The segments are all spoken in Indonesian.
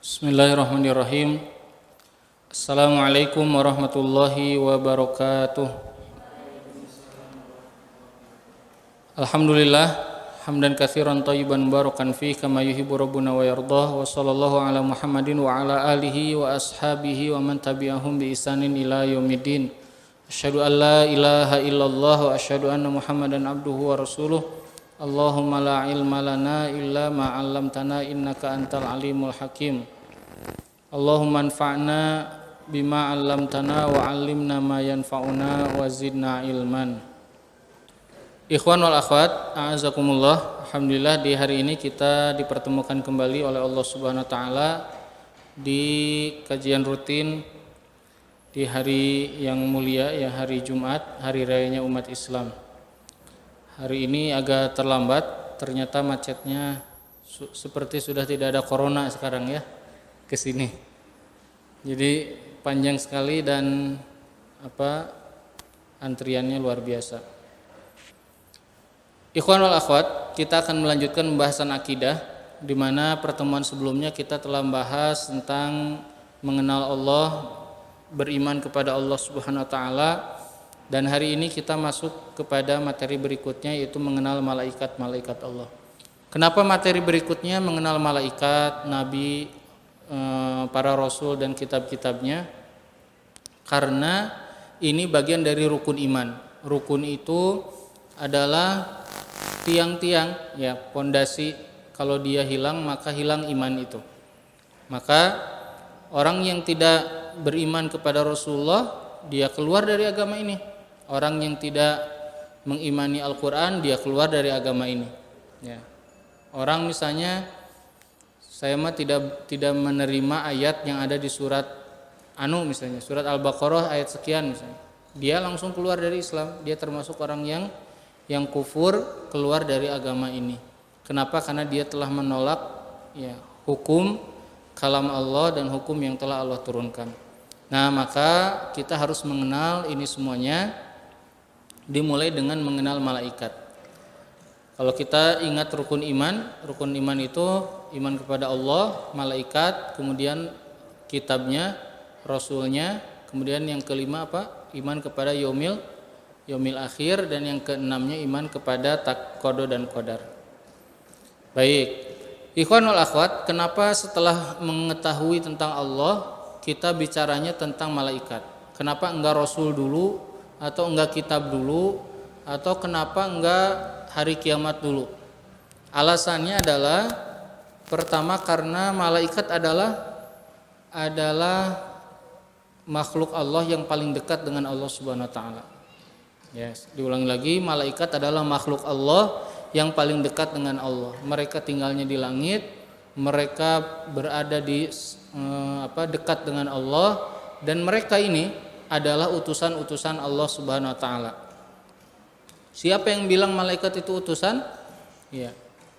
Bismillahirrahmanirrahim. Assalamualaikum warahmatullahi wabarakatuh. Alhamdulillah hamdan katsiran thayyiban barakan fi kama yuhibbu rabbuna wa yardah wa sallallahu ala Muhammadin wa ala alihi wa ashabihi wa man tabi'ahum bi ihsanin ila yaumiddin. Asyhadu an la ilaha illallah wa asyhadu anna Muhammadan abduhu wa rasuluh. Allahumma la ilma lana illa ma 'allamtana innaka antal alimul hakim. Allahumma anfa'na bima 'allamtana wa 'allimna ma yanfa'una wa zidna ilman. Ikhwan wal akhwat, a'azakumullah. Alhamdulillah di hari ini kita dipertemukan kembali oleh Allah Subhanahu wa taala di kajian rutin di hari yang mulia, ya hari Jumat, hari rayanya umat Islam. Hari ini agak terlambat, ternyata macetnya seperti sudah tidak ada corona sekarang ya ke sini. Jadi panjang sekali dan antriannya luar biasa. Ikhwan wal akhwat, kita akan melanjutkan pembahasan akidah, di mana pertemuan sebelumnya kita telah membahas tentang mengenal Allah, beriman kepada Allah Subhanahu wa taala. Dan hari ini kita masuk kepada materi berikutnya, yaitu mengenal malaikat-malaikat Allah. Kenapa materi berikutnya mengenal malaikat, nabi, para rasul dan kitab-kitabnya? Karena ini bagian dari rukun iman. Rukun itu adalah tiang-tiang, ya, pondasi. Kalau dia hilang maka hilang iman itu. Maka orang yang tidak beriman kepada Rasulullah, dia keluar dari agama ini. Orang yang tidak mengimani Al-Quran, dia keluar dari agama ini. Ya. Orang misalnya, saya mah tidak menerima ayat yang ada di surat misalnya, surat Al-Baqarah ayat sekian misalnya. Dia langsung keluar dari Islam. Dia termasuk orang yang kufur, keluar dari agama ini. Kenapa? Karena dia telah menolak, ya, hukum kalam Allah dan hukum yang telah Allah turunkan. Nah, maka kita harus mengenal ini semuanya. Dimulai dengan mengenal malaikat. Kalau kita ingat rukun iman itu iman kepada Allah, malaikat, kemudian kitabnya, rasulnya, kemudian yang kelima iman kepada yaumil akhir, dan yang keenamnya iman kepada qada dan qadar. Baik, ikhwan wal akhwat, kenapa setelah mengetahui tentang Allah kita bicaranya tentang malaikat? Kenapa enggak rasul dulu, atau enggak kitab dulu, atau kenapa enggak hari kiamat dulu? Alasannya adalah, pertama karena malaikat adalah makhluk Allah yang paling dekat dengan Allah Subhanahu wa taala. Yes, diulangi lagi, malaikat adalah makhluk Allah yang paling dekat dengan Allah. Mereka tinggalnya di langit, mereka berada di dekat dengan Allah, dan mereka ini adalah utusan-utusan Allah Subhanahu wa taala. Siapa yang bilang malaikat itu utusan? Ya,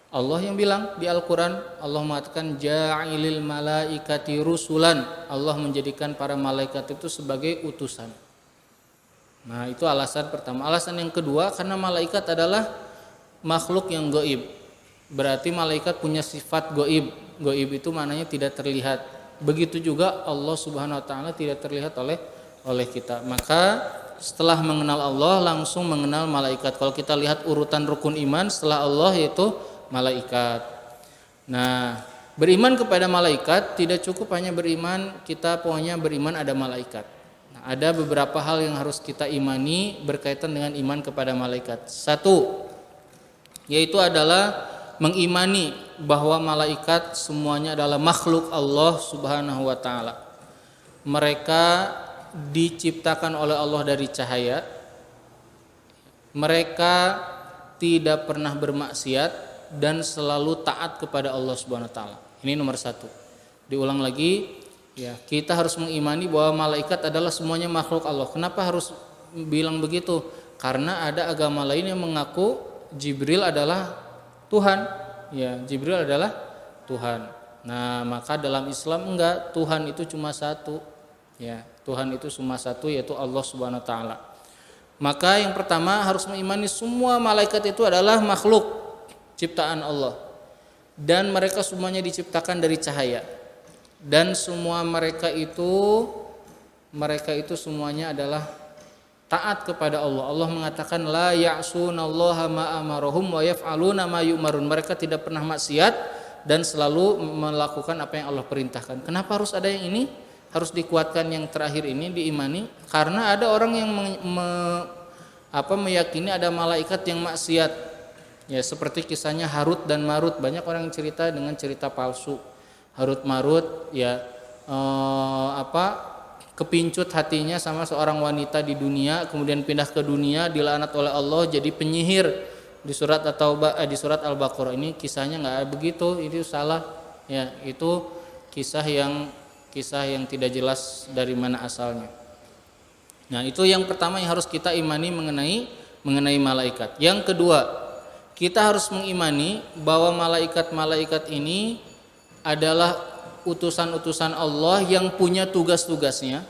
Allah yang bilang di Al-Qur'an. Allah mengatakan ja'ilil malaikati rusulan. Allah menjadikan para malaikat itu sebagai utusan. Nah, itu alasan pertama. Alasan yang kedua, karena malaikat adalah makhluk yang gaib. Berarti malaikat punya sifat gaib. Gaib itu maknanya tidak terlihat. Begitu juga Allah Subhanahu wa taala tidak terlihat oleh kita. Maka setelah mengenal Allah langsung mengenal malaikat. Kalau kita lihat urutan rukun iman, setelah Allah yaitu malaikat. Nah, beriman kepada malaikat tidak cukup hanya beriman, kita pokoknya beriman ada malaikat. Nah, ada beberapa hal yang harus kita imani berkaitan dengan iman kepada malaikat. Satu, yaitu adalah mengimani bahwa malaikat semuanya adalah makhluk Allah Subhanahu wa taala. Mereka diciptakan oleh Allah dari cahaya. Mereka tidak pernah bermaksiat dan selalu taat kepada Allah Subhanahu wa taala. Ini nomor satu. Diulang lagi, ya, kita harus mengimani bahwa malaikat adalah semuanya makhluk Allah. Kenapa harus bilang begitu? Karena ada agama lain yang mengaku Jibril adalah Tuhan. Ya, Jibril adalah Tuhan. Nah, maka dalam Islam enggak, Tuhan itu cuma satu. Ya, Tuhan itu cuma satu, yaitu Allah Subhanahu wa taala. Maka yang pertama harus mengimani semua malaikat itu adalah makhluk ciptaan Allah, dan mereka semuanya diciptakan dari cahaya. dan semua mereka itu semuanya adalah taat kepada Allah. Allah mengatakan la ya'sunallaha ma amarahum wa yaf'aluna ma yu'marun. Mereka tidak pernah maksiat dan selalu melakukan apa yang Allah perintahkan. Kenapa harus ada yang ini? Harus dikuatkan yang terakhir ini, diimani, karena ada orang yang meyakini ada malaikat yang maksiat. Ya, seperti kisahnya Harut dan Marut. Banyak orang yang cerita dengan cerita palsu. Harut Marut ya kepincut hatinya sama seorang wanita di dunia, kemudian pindah ke dunia, dilaknat oleh Allah jadi penyihir. Di surat di surat Al-Baqarah ini kisahnya nggak begitu, itu salah. Ya, itu kisah yang tidak jelas dari mana asalnya. Nah, itu yang pertama yang harus kita imani mengenai malaikat. Yang kedua, kita harus mengimani bahwa malaikat-malaikat ini adalah utusan-utusan Allah yang punya tugas-tugasnya,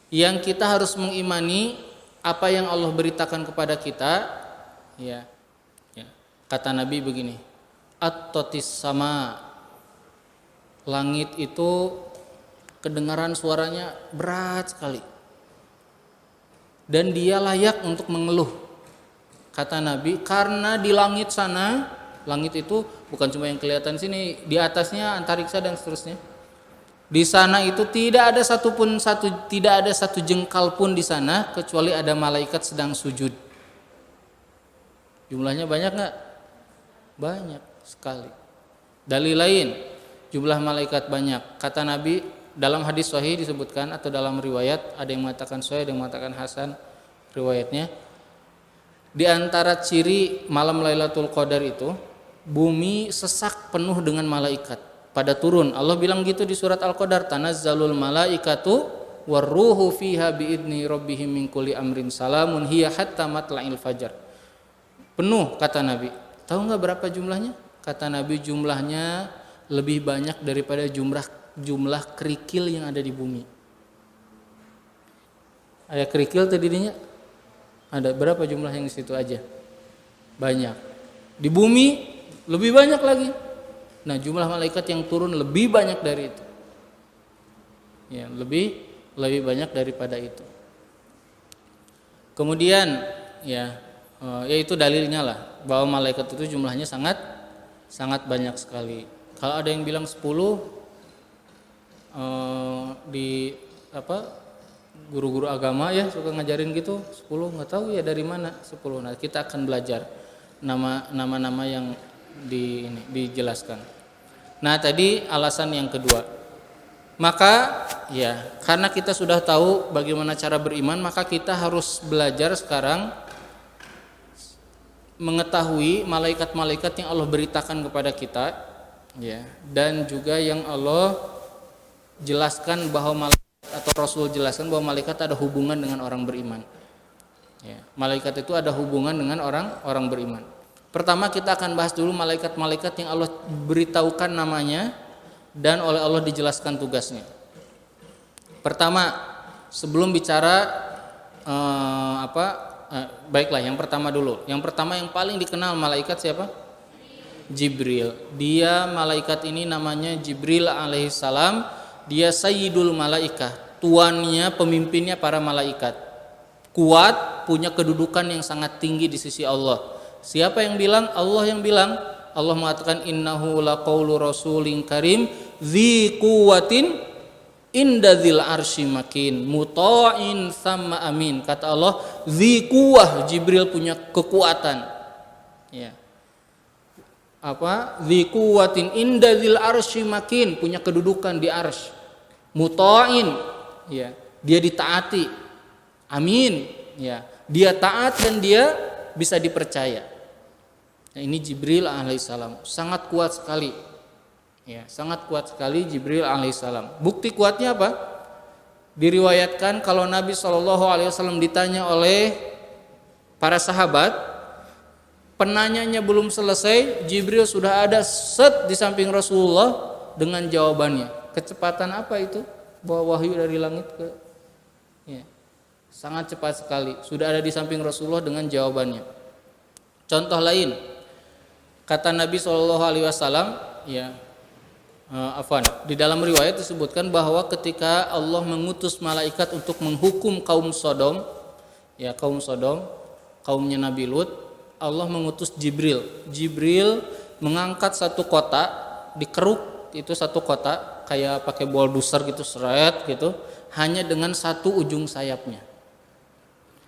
yang kita harus mengimani apa yang Allah beritakan kepada kita. Ya. Kata Nabi begini, at-totis sama, langit itu kedengaran suaranya berat sekali dan dia layak untuk mengeluh. Kata Nabi, karena di langit sana, langit itu bukan cuma yang kelihatan sini, di atasnya antariksa dan seterusnya. Di sana itu tidak ada satu jengkal pun di sana kecuali ada malaikat sedang sujud. Jumlahnya banyak nggak? Banyak sekali. Dalil lain, jumlah malaikat banyak. Kata Nabi dalam hadis sahih disebutkan atau dalam riwayat, ada yang mengatakan sahih, ada yang mengatakan hasan riwayatnya. Di antara ciri malam Lailatul Qadar itu, bumi sesak penuh dengan malaikat pada turun. Allah bilang gitu di surat Al-Qadar, tanazzalul malaikatu warruhu fiha biidni rabbihim min kulli amrin salamun hiya hatta matla'il fajar. Penuh, kata Nabi. Tahu nggak berapa jumlahnya? Kata Nabi, jumlahnya lebih banyak daripada jumlah kerikil yang ada di bumi. Ada kerikil tadinya? Ada berapa jumlah yang di situ aja? Banyak. Di bumi lebih banyak lagi. Nah, jumlah malaikat yang turun lebih banyak dari itu. Ya, lebih banyak daripada itu. Kemudian yaitu dalilnya lah bahwa malaikat itu jumlahnya sangat banyak sekali. Kalau ada yang bilang 10 guru-guru agama ya suka ngajarin gitu 10, nggak tahu ya dari mana 10. Nah, kita akan belajar nama-nama yang dijelaskan. Nah, tadi alasan yang kedua. Maka ya, karena kita sudah tahu bagaimana cara beriman, maka kita harus belajar sekarang mengetahui malaikat-malaikat yang Allah beritakan kepada kita, ya, dan juga yang Allah jelaskan bahwa malaikat atau Rasul jelaskan bahwa malaikat ada hubungan dengan orang beriman. Ya, malaikat itu ada hubungan dengan orang beriman. Pertama kita akan bahas dulu malaikat-malaikat yang Allah beritahukan namanya dan oleh Allah dijelaskan tugasnya. Pertama, sebelum bicara baiklah, yang pertama dulu. Yang pertama yang paling dikenal malaikat siapa? Jibril. Dia malaikat ini namanya Jibril alaihissalam. Dia sayyidul malaikah, tuannya, pemimpinnya para malaikat. Kuat, punya kedudukan yang sangat tinggi di sisi Allah. Siapa yang bilang? Allah yang bilang. Allah mengatakan innahu laqaulu rasulin karim dzi quwwatin inda dzil arsy makin muta'in sama amin. Kata Allah, dzi quwwah, Jibril punya kekuatan. Ya. Dzi quwwatin inda dzil arsy makin, punya kedudukan di arsy. Muta'in, ya. Dia ditaati. Amin, ya. Dia taat dan dia bisa dipercaya. Nah, ini Jibril alaihissalam sangat kuat sekali, ya, sangat kuat sekali Jibril alaihissalam. Bukti kuatnya apa? Diriwayatkan kalau Nabi SAW ditanya oleh para sahabat, penanyanya belum selesai, Jibril sudah ada di samping Rasulullah dengan jawabannya. Kecepatan apa itu? Bawa wahyu dari langit ke, ya, sangat cepat sekali. Sudah ada di samping Rasulullah dengan jawabannya. Contoh lain. Kata Nabi SAW, ya, Di dalam riwayat disebutkan bahwa ketika Allah mengutus malaikat untuk menghukum kaum Sodom, kaumnya Nabi Lut, Allah mengutus Jibril. Jibril mengangkat satu kotak, dikeruk itu satu kotak kayak pakai bulldozer gitu, seret gitu, hanya dengan satu ujung sayapnya.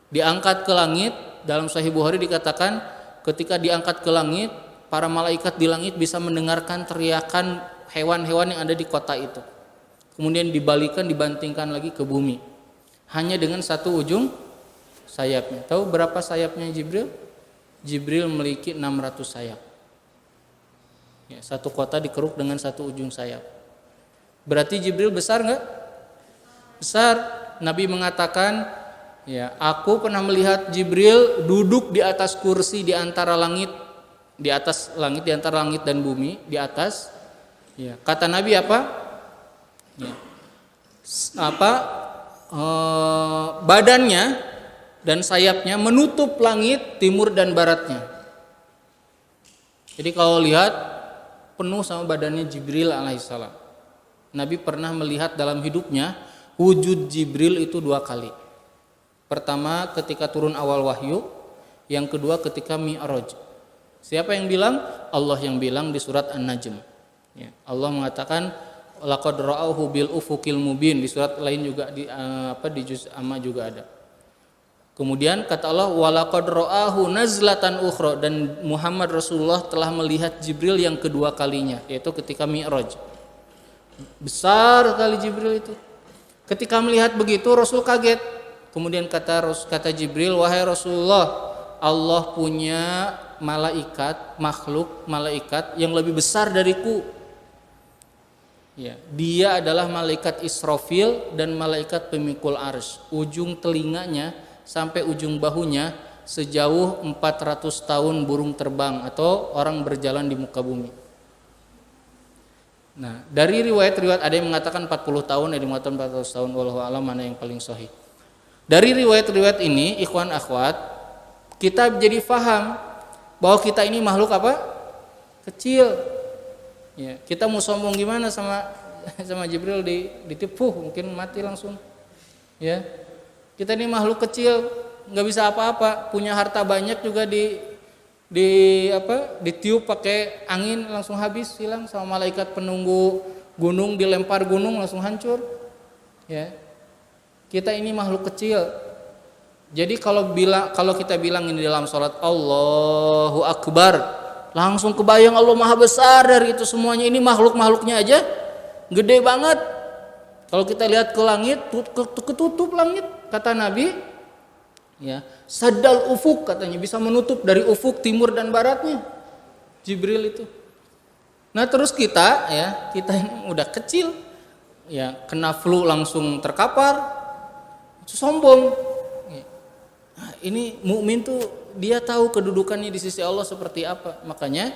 Diangkat ke langit. Dalam Sahih Bukhari dikatakan ketika diangkat ke langit, para malaikat di langit bisa mendengarkan teriakan hewan-hewan yang ada di kota itu. Kemudian dibantingkan lagi ke bumi. Hanya dengan satu ujung sayapnya. Tahu berapa sayapnya Jibril? Jibril memiliki 600 sayap. Ya, satu kota dikeruk dengan satu ujung sayap. Berarti Jibril besar enggak? Besar. Nabi mengatakan, ya, aku pernah melihat Jibril duduk di atas kursi di antara langit, di antara langit dan bumi, di atas. Ya, kata Nabi apa? Ya. Badannya dan sayapnya menutup langit timur dan baratnya. Jadi kalau lihat penuh sama badannya Jibril alaihissalam. Nabi pernah melihat dalam hidupnya wujud Jibril itu 2 kali. Pertama ketika turun awal wahyu, yang kedua ketika Mi'raj. Siapa yang bilang? Allah yang bilang di surat An-Najm. Ya, Allah mengatakan laqad ra'auhu bil ufuqil mubin, di surat lain juga di juz amma juga ada. Kemudian kata Allah walaqad ra'ahu nazlatan ukhra, dan Muhammad Rasulullah telah melihat Jibril yang kedua kalinya, yaitu ketika Mi'raj. Besar sekali Jibril itu. Ketika melihat begitu Rasul kaget. Kemudian kata Jibril, wahai Rasulullah, Allah punya makhluk malaikat yang lebih besar dariku. Ya, dia adalah malaikat Israfil dan malaikat pemikul arsy. Ujung telinganya sampai ujung bahunya sejauh 400 tahun burung terbang atau orang berjalan di muka bumi. Nah, dari riwayat-riwayat ada yang mengatakan 40 tahun, ada yang mengatakan 400 tahun, wallahu a'lam mana yang paling sahih. Dari riwayat-riwayat ini, ikhwan akhwat, kita jadi faham bahwa kita ini makhluk apa? Kecil. Ya, kita mau sombong gimana sama Jibril ditipu, mungkin mati langsung. Ya, kita ini makhluk kecil, nggak bisa apa-apa, punya harta banyak juga ditiup pakai angin langsung habis, hilang, sama malaikat penunggu gunung dilempar gunung langsung hancur. Ya, kita ini makhluk kecil. Jadi kalau kita bilang ini dalam sholat Allahu Akbar, langsung kebayang Allah maha besar dari itu semuanya. Ini makhluk-makhluknya aja gede banget. Kalau kita lihat ke langit, ketutup langit, kata Nabi, ya, saddal ufuk katanya, bisa menutup dari ufuk timur dan baratnya Jibril itu. Nah terus kita ini udah kecil, ya, kena flu langsung terkapar, sombong. Nah, ini mukmin tuh dia tahu kedudukannya di sisi Allah seperti apa. Makanya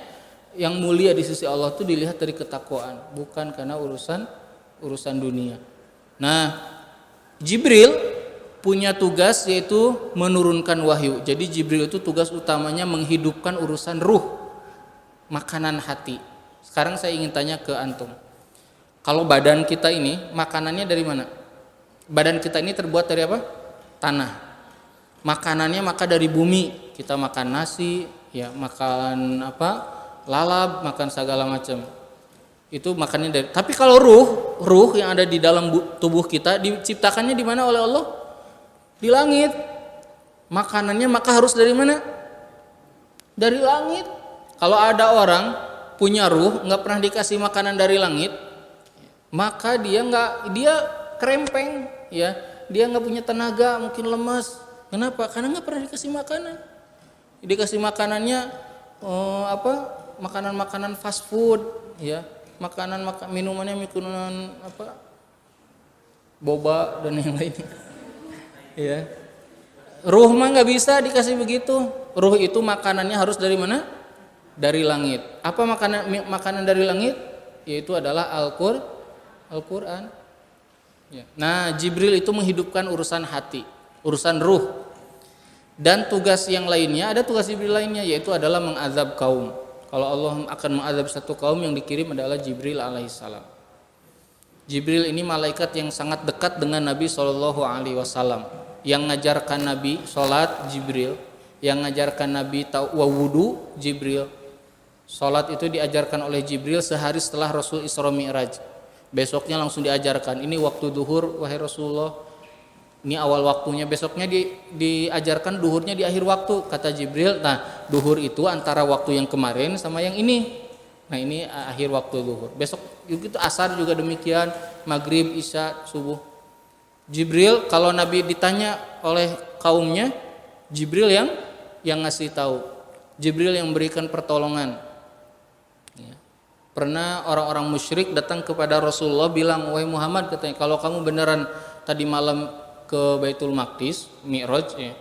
yang mulia di sisi Allah itu dilihat dari ketakwaan, bukan karena urusan dunia. Nah, Jibril punya tugas yaitu menurunkan wahyu. Jadi Jibril itu tugas utamanya menghidupkan urusan ruh, makanan hati. Sekarang saya ingin tanya ke antum. Kalau badan kita ini makanannya dari mana? Badan kita ini terbuat dari apa? Tanah. Makanannya maka dari bumi. Kita makan nasi, ya, makan lalap, makan segala macam. Itu makannya dari. Tapi kalau ruh yang ada di dalam tubuh kita diciptakannya di mana oleh Allah? Di langit. Makanannya maka harus dari mana? Dari langit. Kalau ada orang punya ruh nggak pernah dikasih makanan dari langit, maka dia krempeng, ya, dia nggak punya tenaga, mungkin lemas. Kenapa? Karena nggak pernah dikasih makanan. Dikasih makanannya makanan fast food, ya, minuman boba dan yang lainnya. Ya, ruh mah nggak bisa dikasih begitu. Ruh itu makanannya harus dari mana? Dari langit. Apa makanan dari langit? Yaitu adalah Al-Quran. Ya. Nah, Jibril itu menghidupkan urusan hati, urusan ruh. Dan tugas yang lainnya, ada tugas Jibril lainnya, yaitu adalah mengazab kaum. kalau Allah akan mengadab satu kaum yang dikirim adalah Jibril alaihissalam. Jibril ini malaikat yang sangat dekat dengan Nabi Shallallahu Alaihi Wasallam, yang ngajarkan Nabi sholat Jibril, yang ngajarkan Nabi wudu Jibril. Sholat itu diajarkan oleh Jibril sehari setelah Rasul Isra Mi'raj. Besoknya langsung diajarkan, ini waktu duhur wahai Rasulullah, ini awal waktunya. Besoknya diajarkan duhurnya di akhir waktu, kata Jibril. Nah, duhur itu antara waktu yang kemarin sama yang ini. Nah, ini akhir waktu duhur. Besok itu asar juga demikian, maghrib, isya, subuh. Jibril kalau Nabi ditanya oleh kaumnya, Jibril yang ngasih tahu. Jibril yang memberikan pertolongan. Ya. Pernah orang-orang musyrik datang kepada Rasulullah bilang, wahai Muhammad, katanya, kalau kamu beneran tadi malam ke Baitul Maqdis, Mi'raj, ya,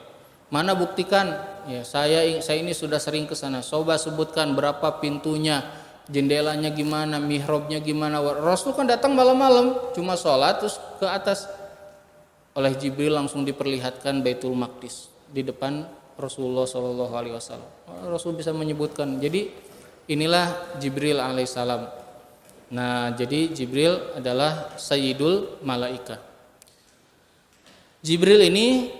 mana buktikan? Ya, saya ini sudah sering ke sana. Coba sebutkan berapa pintunya, jendelanya gimana, mihrabnya gimana. Rasul kan datang malam-malam, cuma sholat terus ke atas. Oleh Jibril langsung diperlihatkan Baitul Maqdis di depan Rasulullah Shallallahu Alaihi Wasallam. Rasul bisa menyebutkan. Jadi inilah Jibril alaihissalam. Nah, jadi Jibril adalah Sayyidul Malaika. Jibril ini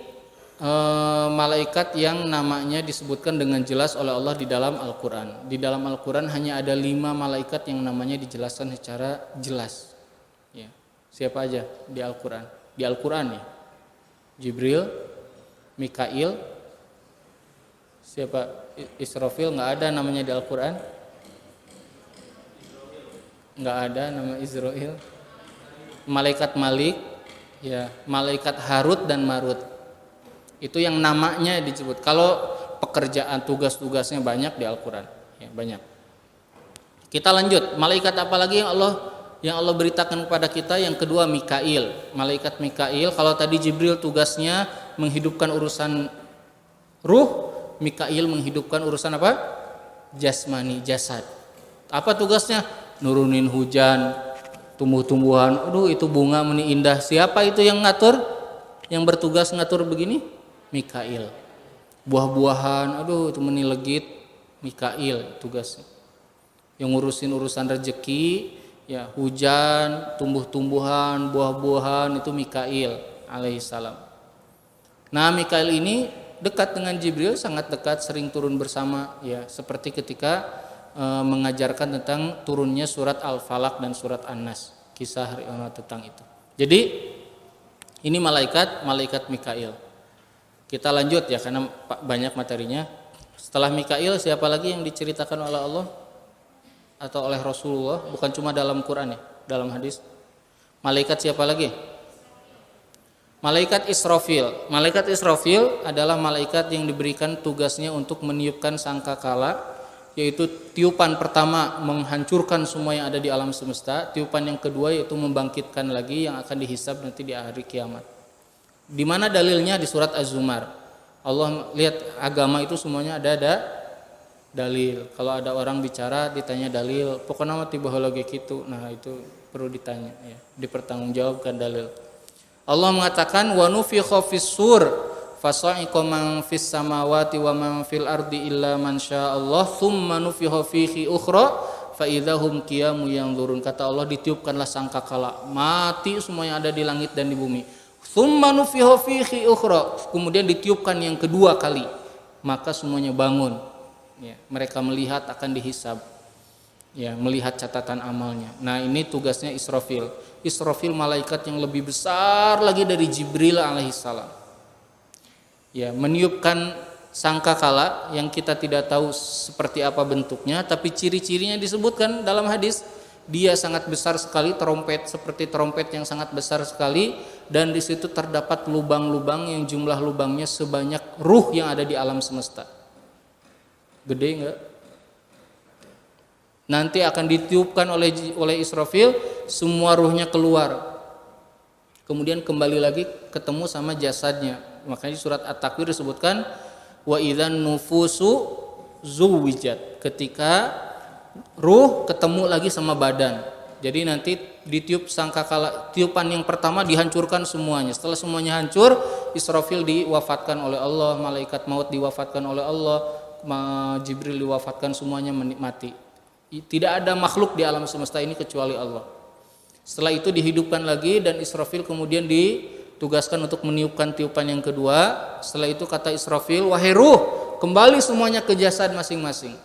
malaikat yang namanya disebutkan dengan jelas oleh Allah di dalam Al-Quran. Di dalam Al-Quran hanya ada 5 malaikat yang namanya dijelaskan secara jelas. Ya. Siapa aja di Al-Quran? Di Al-Quran ya, Jibril, Mikail, siapa? Israfil, nggak ada namanya di Al-Quran. Nggak ada nama Israel. Malaikat Malik, ya, malaikat Harut dan Marut. Itu yang namanya disebut. Kalau pekerjaan tugas-tugasnya banyak di Al-Quran, ya, banyak. Kita lanjut. Malaikat apa lagi yang Allah beritakan kepada kita? Yang kedua Mikail. Malaikat Mikail, kalau tadi Jibril tugasnya menghidupkan urusan ruh, Mikail menghidupkan urusan apa? Jasmani, jasad. Apa tugasnya? Nurunin hujan, tumbuh-tumbuhan. Aduh, itu bunga meni indah. Siapa itu yang ngatur? Yang bertugas ngatur begini? Mikail. Buah-buahan, aduh itu meni legit, Mikail tugasnya. Yang ngurusin urusan rezeki, ya, hujan, tumbuh-tumbuhan, buah-buahan, itu Mikail alaihissalam. Nah, Mikail ini dekat dengan Jibril, sangat dekat, sering turun bersama, ya, seperti ketika mengajarkan tentang turunnya surat Al-Falaq dan surat An-Nas, kisah tentang itu. Jadi ini malaikat Mikail. Kita lanjut ya, karena banyak materinya. Setelah Mikail, siapa lagi yang diceritakan oleh Allah atau oleh Rasulullah, bukan cuma dalam Quran ya, dalam hadis? Malaikat siapa lagi? Malaikat Israfil. Malaikat Israfil adalah malaikat yang diberikan tugasnya untuk meniupkan sangkakala, yaitu tiupan pertama menghancurkan semua yang ada di alam semesta, tiupan yang kedua yaitu membangkitkan lagi yang akan dihisab nanti di hari kiamat. Di mana dalilnya? Di surat Az-Zumar. Allah lihat agama itu semuanya ada dalil. Kalau ada orang bicara ditanya dalil, pokoknya mah tiba lagi gitu. Nah, itu perlu ditanya ya, dipertanggungjawabkan dalil. Allah mengatakan wa nufikha fis-sur fasa'iqa man fis samawati wa man fil ardi illa man sya'allah tsumma nufikha fihi ukhra fa idzahum qiyamun yanzurun. Kata Allah, ditiupkanlah sangkakala, mati semua yang ada di langit dan di bumi. Tsumma nufikha fihi ukhra, kemudian ditiupkan yang kedua kali, maka semuanya bangun. Ya, mereka melihat akan dihisab. Ya, melihat catatan amalnya. Nah, ini tugasnya Israfil. Israfil malaikat yang lebih besar lagi dari Jibril alaihissalam. Ya, meniupkan sangkakala yang kita tidak tahu seperti apa bentuknya, tapi ciri-cirinya disebutkan dalam hadis. Dia sangat besar sekali, trompet seperti trompet yang sangat besar sekali, dan di situ terdapat lubang-lubang yang jumlah lubangnya sebanyak ruh yang ada di alam semesta. Gede enggak? Nanti akan ditiupkan oleh Israfil, semua ruhnya keluar. Kemudian kembali lagi ketemu sama jasadnya. Makanya surat At-Takwir disebutkan wa idzan nufusu zuwijat, ketika ruh ketemu lagi sama badan. Jadi nanti ditiup sangkakala, tiupan yang pertama dihancurkan semuanya. Setelah semuanya hancur, Israfil diwafatkan oleh Allah, malaikat maut diwafatkan oleh Allah. Jibril diwafatkan semuanya mati. Tidak ada makhluk di alam semesta ini kecuali Allah. Setelah itu dihidupkan lagi dan Israfil kemudian ditugaskan untuk meniupkan tiupan yang kedua. Setelah itu kata Israfil, wahai ruh, kembali semuanya ke jasad masing-masing.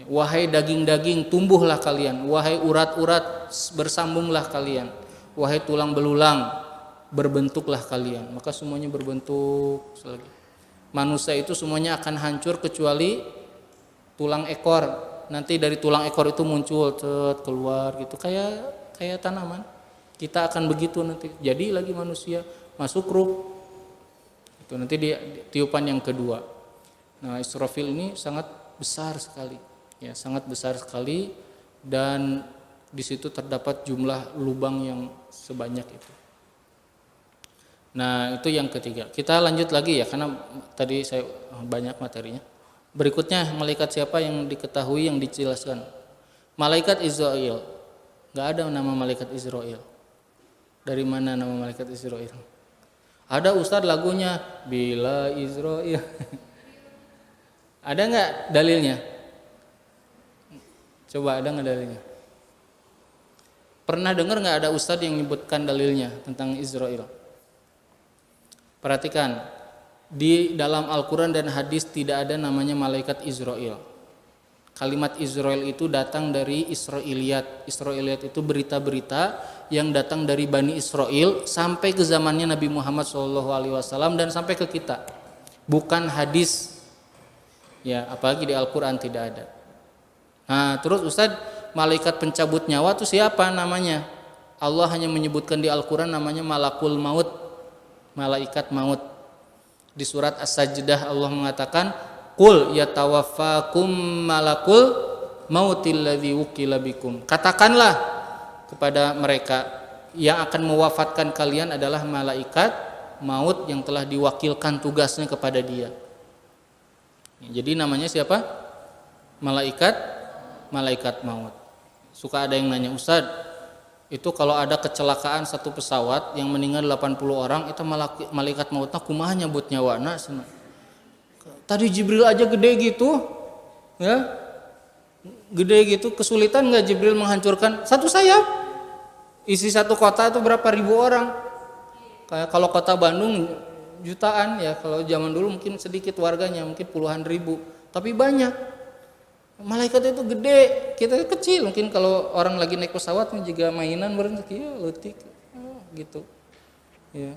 Wahai daging-daging, tumbuhlah kalian. Wahai urat-urat, bersambunglah kalian. Wahai tulang belulang, berbentuklah kalian. Maka semuanya berbentuk lagi. Manusia itu semuanya akan hancur kecuali tulang ekor. Nanti dari tulang ekor itu muncul keluar gitu kayak tanaman. Kita akan begitu nanti. Jadi lagi manusia masuk ruh. Itu nanti di tiupan yang kedua. Nah, Israfil ini sangat besar sekali. Ya, sangat besar sekali dan di situ terdapat jumlah lubang yang sebanyak itu. Nah, itu yang ketiga. Kita lanjut lagi ya karena tadi saya banyak materinya. Berikutnya malaikat siapa yang diketahui yang dijelaskan? Malaikat Israel. Enggak ada nama malaikat Israel. Dari mana nama malaikat Israel? Ada Ustadz lagunya Bila Israel. Ada enggak dalilnya? Coba ada nggak dalilnya? Pernah dengar nggak ada ustadz yang menyebutkan dalilnya tentang Israel? Perhatikan, di dalam Al-Quran dan hadis tidak ada namanya malaikat Israel. Kalimat Israel itu datang dari Israiliyat. Israiliyat itu berita-berita yang datang dari Bani Israel sampai ke zamannya Nabi Muhammad SAW dan sampai ke kita. Bukan hadis. Ya, apalagi di Al-Quran tidak ada. Nah, terus Ustadz, malaikat pencabut nyawa itu siapa namanya? Allah hanya menyebutkan di Al-Quran namanya Malakul Maut, malaikat maut. Di surat As-Sajdah Allah mengatakan, Qul yatawaffakum malakul mautil ladzi wukila bikum. Katakanlah kepada mereka, yang akan mewafatkan kalian adalah malaikat maut yang telah diwakilkan tugasnya kepada dia. Jadi namanya siapa? Malaikat maut. Suka ada yang nanya, Ustadz, itu kalau ada kecelakaan satu pesawat yang meninggal 80 orang, itu malaikat mautnya kumaha nyabut nyawana? Tadi Jibril aja gede gitu, ya, gede gitu, kesulitan nggak Jibril menghancurkan satu sayap? Isi satu kota itu berapa ribu orang? Kayak kalau kota Bandung jutaan ya, kalau zaman dulu mungkin sedikit warganya, mungkin puluhan ribu, tapi banyak. Malaikat itu gede, kita kecil. Mungkin kalau orang lagi naik pesawat juga mainan berarti letik gitu. Ya.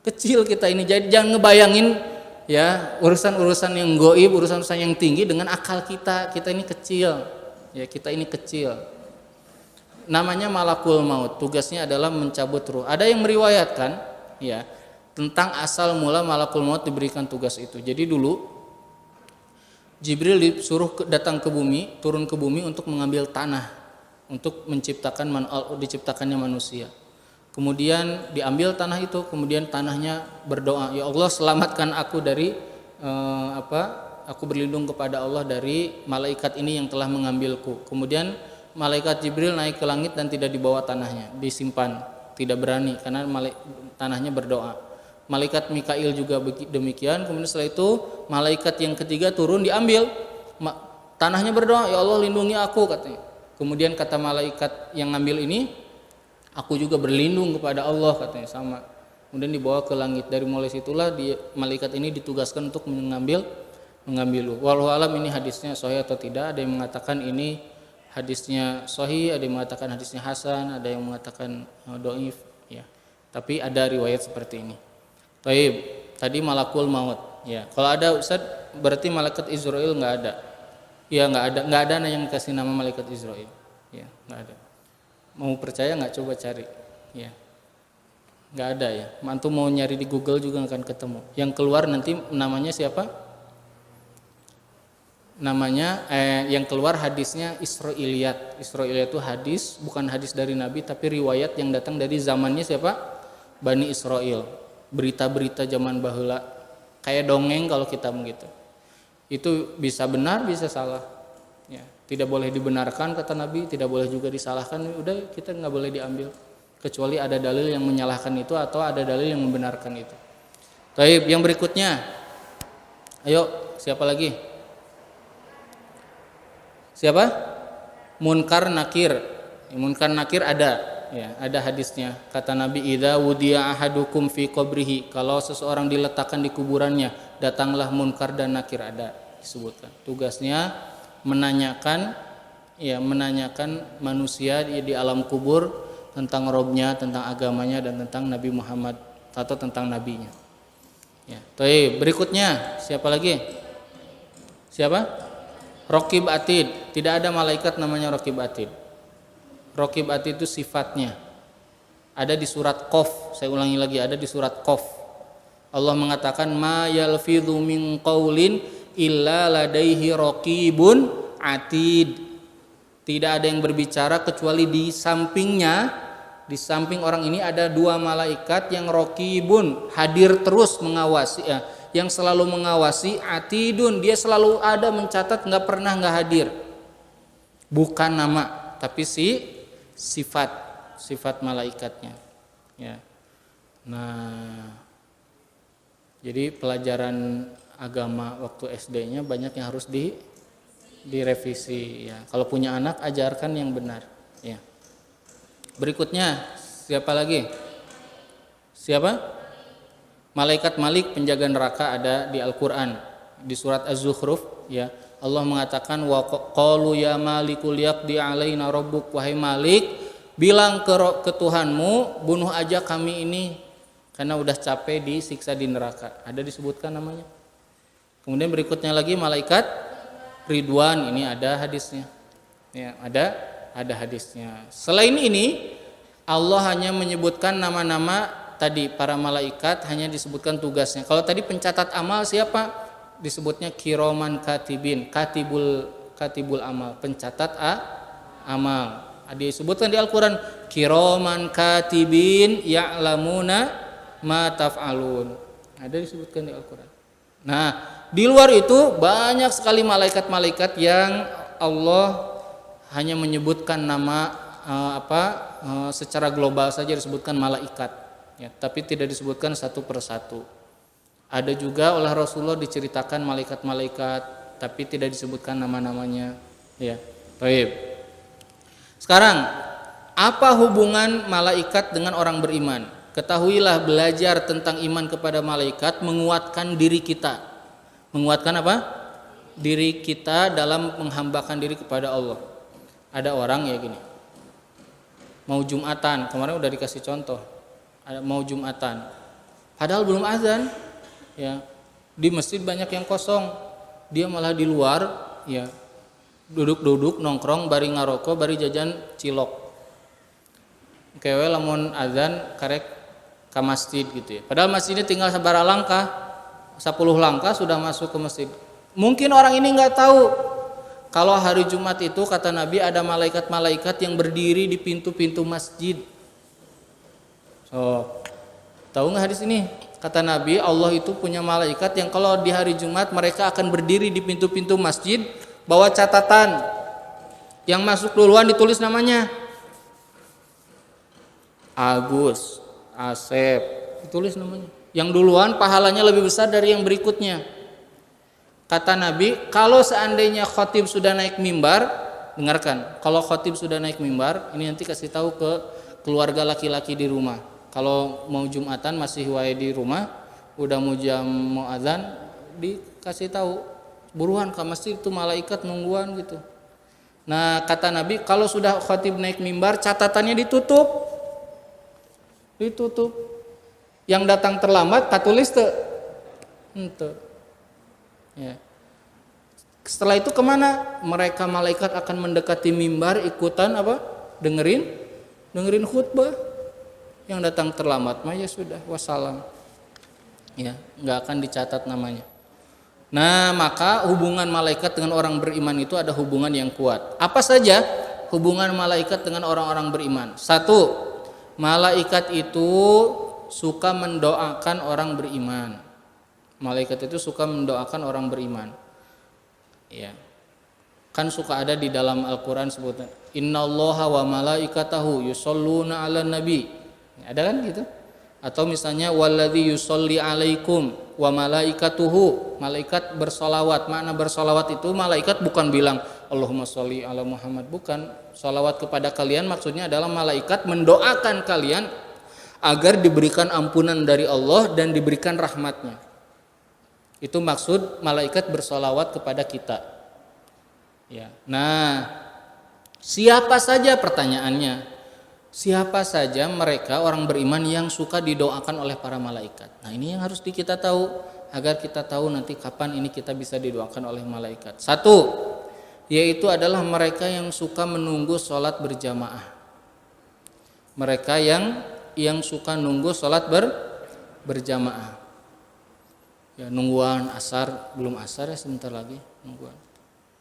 Kecil kita ini. Jadi jangan ngebayangin ya urusan-urusan yang goib, urusan-urusan yang tinggi dengan akal kita. Kita ini kecil. Ya, kita ini kecil. Namanya Malakul Maut. Tugasnya adalah mencabut ruh. Ada yang meriwayatkan ya tentang asal mula Malakul Maut diberikan tugas itu. Jadi dulu Jibril disuruh datang ke bumi, turun ke bumi untuk mengambil tanah, untuk diciptakannya manusia. Kemudian diambil tanah itu, kemudian tanahnya berdoa, ya Allah selamatkan aku dari aku berlindung kepada Allah dari malaikat ini yang telah mengambilku. Kemudian malaikat Jibril naik ke langit dan tidak dibawa tanahnya, disimpan, tidak berani karena tanahnya berdoa. Malaikat Mikail juga demikian. Kemudian setelah itu malaikat yang ketiga turun diambil, tanahnya berdoa, ya Allah lindungi aku katanya. Kemudian kata malaikat yang ngambil ini, aku juga berlindung kepada Allah katanya sama. Kemudian dibawa ke langit. Dari mulai situlah malaikat ini ditugaskan untuk mengambil. Wallahu alam ini hadisnya sahih atau tidak. Ada yang mengatakan ini hadisnya sahih, ada yang mengatakan hadisnya hasan, ada yang mengatakan dhaif ya. Tapi ada riwayat seperti ini. Baik, tadi Malakul Maut. Ya, kalau ada Ustaz, berarti malaikat Israel nggak ada. Ya nggak ada yang kasih nama malaikat Israel. Ya nggak ada. Mau percaya nggak, coba cari. Ya, nggak ada ya. Antum mau nyari di Google juga nggak akan ketemu. Yang keluar nanti namanya siapa? Namanya yang keluar hadisnya Israiliyat. Israiliyat itu hadis, bukan hadis dari Nabi, tapi riwayat yang datang dari zamannya siapa? Bani Israel. Berita-berita zaman baheula, kayak dongeng kalau kita begitu. Itu bisa benar, bisa salah. Ya, tidak boleh dibenarkan kata Nabi, tidak boleh juga disalahkan. Udah, kita nggak boleh diambil kecuali ada dalil yang menyalahkan itu atau ada dalil yang membenarkan itu. Baik, yang berikutnya. Ayo, siapa lagi? Siapa? Munkar Nakir. Munkar Nakir ada, ya, ada hadisnya. Kata Nabi, idza wudiya ahadukum fi qabrihi, kalau seseorang diletakkan di kuburannya, datanglah Munkar dan Nakir, ada disebutkan. Tugasnya menanyakan manusia di alam kubur tentang robnya, tentang agamanya, dan tentang Nabi Muhammad atau tentang nabinya. Ya, berikutnya siapa lagi? Siapa? Raqib Atid. Tidak ada malaikat namanya Raqib Atid. Raqib Atid itu sifatnya. Ada di surat Qaf. Saya ulangi lagi, ada di surat Qaf. Allah mengatakan ma yalfidhu min qaulin illa ladaihi raqibun atid. Tidak ada yang berbicara kecuali di sampingnya, di samping orang ini ada dua malaikat yang raqibun, hadir terus mengawasi, ya, yang selalu mengawasi, atidun, dia selalu ada mencatat, nggak pernah nggak hadir. Bukan nama, tapi sifat malaikatnya. Ya. Nah, jadi pelajaran agama waktu SD-nya banyak yang harus direvisi. Ya. Kalau punya anak, ajarkan yang benar. Ya. Berikutnya siapa lagi? Siapa? Malaikat Malik, penjaga neraka, ada di Al-Qur'an di surat Az-Zukhruf, ya. Allah mengatakan wa qalu ya malikul yaqdi alaina rabbuk, wahai Malik, bilang ke Tuhanmu, bunuh aja kami ini karena udah capek disiksa di neraka. Ada disebutkan namanya. Kemudian berikutnya lagi malaikat Ridwan, ini ada hadisnya. Ya, ada hadisnya. Selain ini, Allah hanya menyebutkan nama-nama tadi para malaikat, hanya disebutkan tugasnya. Kalau tadi pencatat amal siapa? Disebutnya kiroman katibin, katibul amal, pencatat amal. Disebutkan di Al-Qur'an kiroman katibin ya'lamuna ma taf'alun. Ada disebutkan di Al-Qur'an. Nah, di luar itu banyak sekali malaikat-malaikat yang Allah hanya menyebutkan nama secara global saja, disebutkan malaikat, ya, tapi tidak disebutkan satu persatu. Ada juga oleh Rasulullah diceritakan malaikat-malaikat, tapi tidak disebutkan nama-namanya. Ya, baik. Sekarang, apa hubungan malaikat dengan orang beriman? Ketahuilah, belajar tentang iman kepada malaikat menguatkan diri kita. Menguatkan apa? Diri kita dalam menghambakan diri kepada Allah. Ada orang ya gini, mau Jumatan, kemarin udah dikasih contoh, ada mau Jumatan, padahal belum azan, ya, di masjid banyak yang kosong, dia malah di luar, ya, duduk nongkrong, bari ngaroko, bari jajan cilok, kewe lamun azan karek ke masjid gitu ya, padahal masjidnya tinggal sabaraha langkah, 10 langkah sudah masuk ke masjid. Mungkin orang ini nggak tahu kalau hari Jumat itu kata Nabi ada malaikat-malaikat yang berdiri di pintu-pintu masjid. So, tahu nggak hadis ini? Kata Nabi, Allah itu punya malaikat yang kalau di hari Jumat mereka akan berdiri di pintu-pintu masjid, bawa catatan. Yang masuk duluan ditulis namanya. Agus, Asep, ditulis namanya. Yang duluan pahalanya lebih besar dari yang berikutnya. Kata Nabi, kalau seandainya khotib sudah naik mimbar, dengarkan, kalau khotib sudah naik mimbar, ini nanti kasih tahu ke keluarga laki-laki di rumah. Kalau mau Jumatan masih wae di rumah, udah mau jam mau azan, dikasih tahu, buruan ke masjid itu malaikat nungguan gitu. Nah, kata Nabi, kalau sudah khotib naik mimbar, catatannya ditutup. Yang datang terlambat, katulis tuh. Ya. Setelah itu kemana? Mereka malaikat akan mendekati mimbar, ikutan apa? Dengerin khutbah. Yang datang terlambat mah ya sudah, wassalam. Ya, nggak akan dicatat namanya. Nah, maka hubungan malaikat dengan orang beriman itu ada hubungan yang kuat. Apa saja hubungan malaikat dengan orang-orang beriman? 1, malaikat itu suka mendoakan orang beriman. Malaikat itu suka mendoakan orang beriman. Ya. Kan suka ada di dalam Al-Qur'an sebutan innallaha wa malaikatahu yusholluna 'alan nabi. Ada kan gitu? Atau misalnya walladzi yusolli 'alaikum wa malaikatuhu. Malaikat bersolawat. Makna bersolawat itu malaikat bukan bilang Allahumma sholli ala Muhammad, bukan. Sholawat kepada kalian maksudnya adalah malaikat mendoakan kalian agar diberikan ampunan dari Allah dan diberikan rahmatnya. Itu maksud malaikat bersolawat kepada kita. Ya. Nah, siapa saja, pertanyaannya, siapa saja mereka orang beriman yang suka didoakan oleh para malaikat? Nah, ini yang harus kita tahu agar kita tahu nanti kapan ini kita bisa didoakan oleh malaikat. Satu, yaitu adalah mereka yang suka menunggu sholat berjamaah. Mereka yang suka nunggu sholat berjamaah. Ya, nungguan asar, belum asar ya, sebentar lagi nungguan.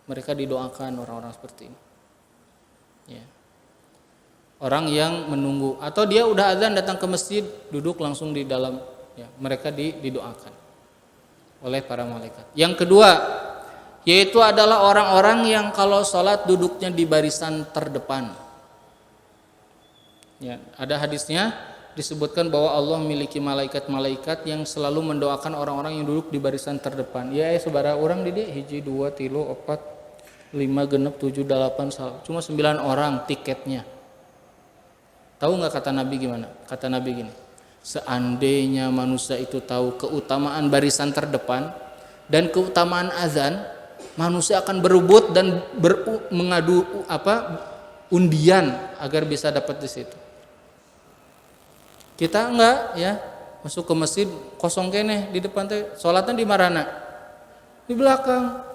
Mereka didoakan orang-orang seperti ini. Ya. Orang yang menunggu, atau dia udah azan datang ke masjid, duduk langsung di dalam, ya, mereka didoakan oleh para malaikat. Yang kedua, yaitu adalah orang-orang yang kalau sholat duduknya di barisan terdepan. Ya, ada hadisnya disebutkan bahwa Allah memiliki malaikat-malaikat yang selalu mendoakan orang-orang yang duduk di barisan terdepan. Ya, saudara orang didik hiji 2 3 4 5 genep 7 8 cuma 9 orang tiketnya. Tahu nggak kata Nabi gimana? Kata Nabi gini, seandainya manusia itu tahu keutamaan barisan terdepan dan keutamaan azan, manusia akan berebut dan mengadu undian agar bisa dapat di situ. Kita enggak, ya, masuk ke masjid kosong kene, di depan teh salatnya di marana? Di belakang.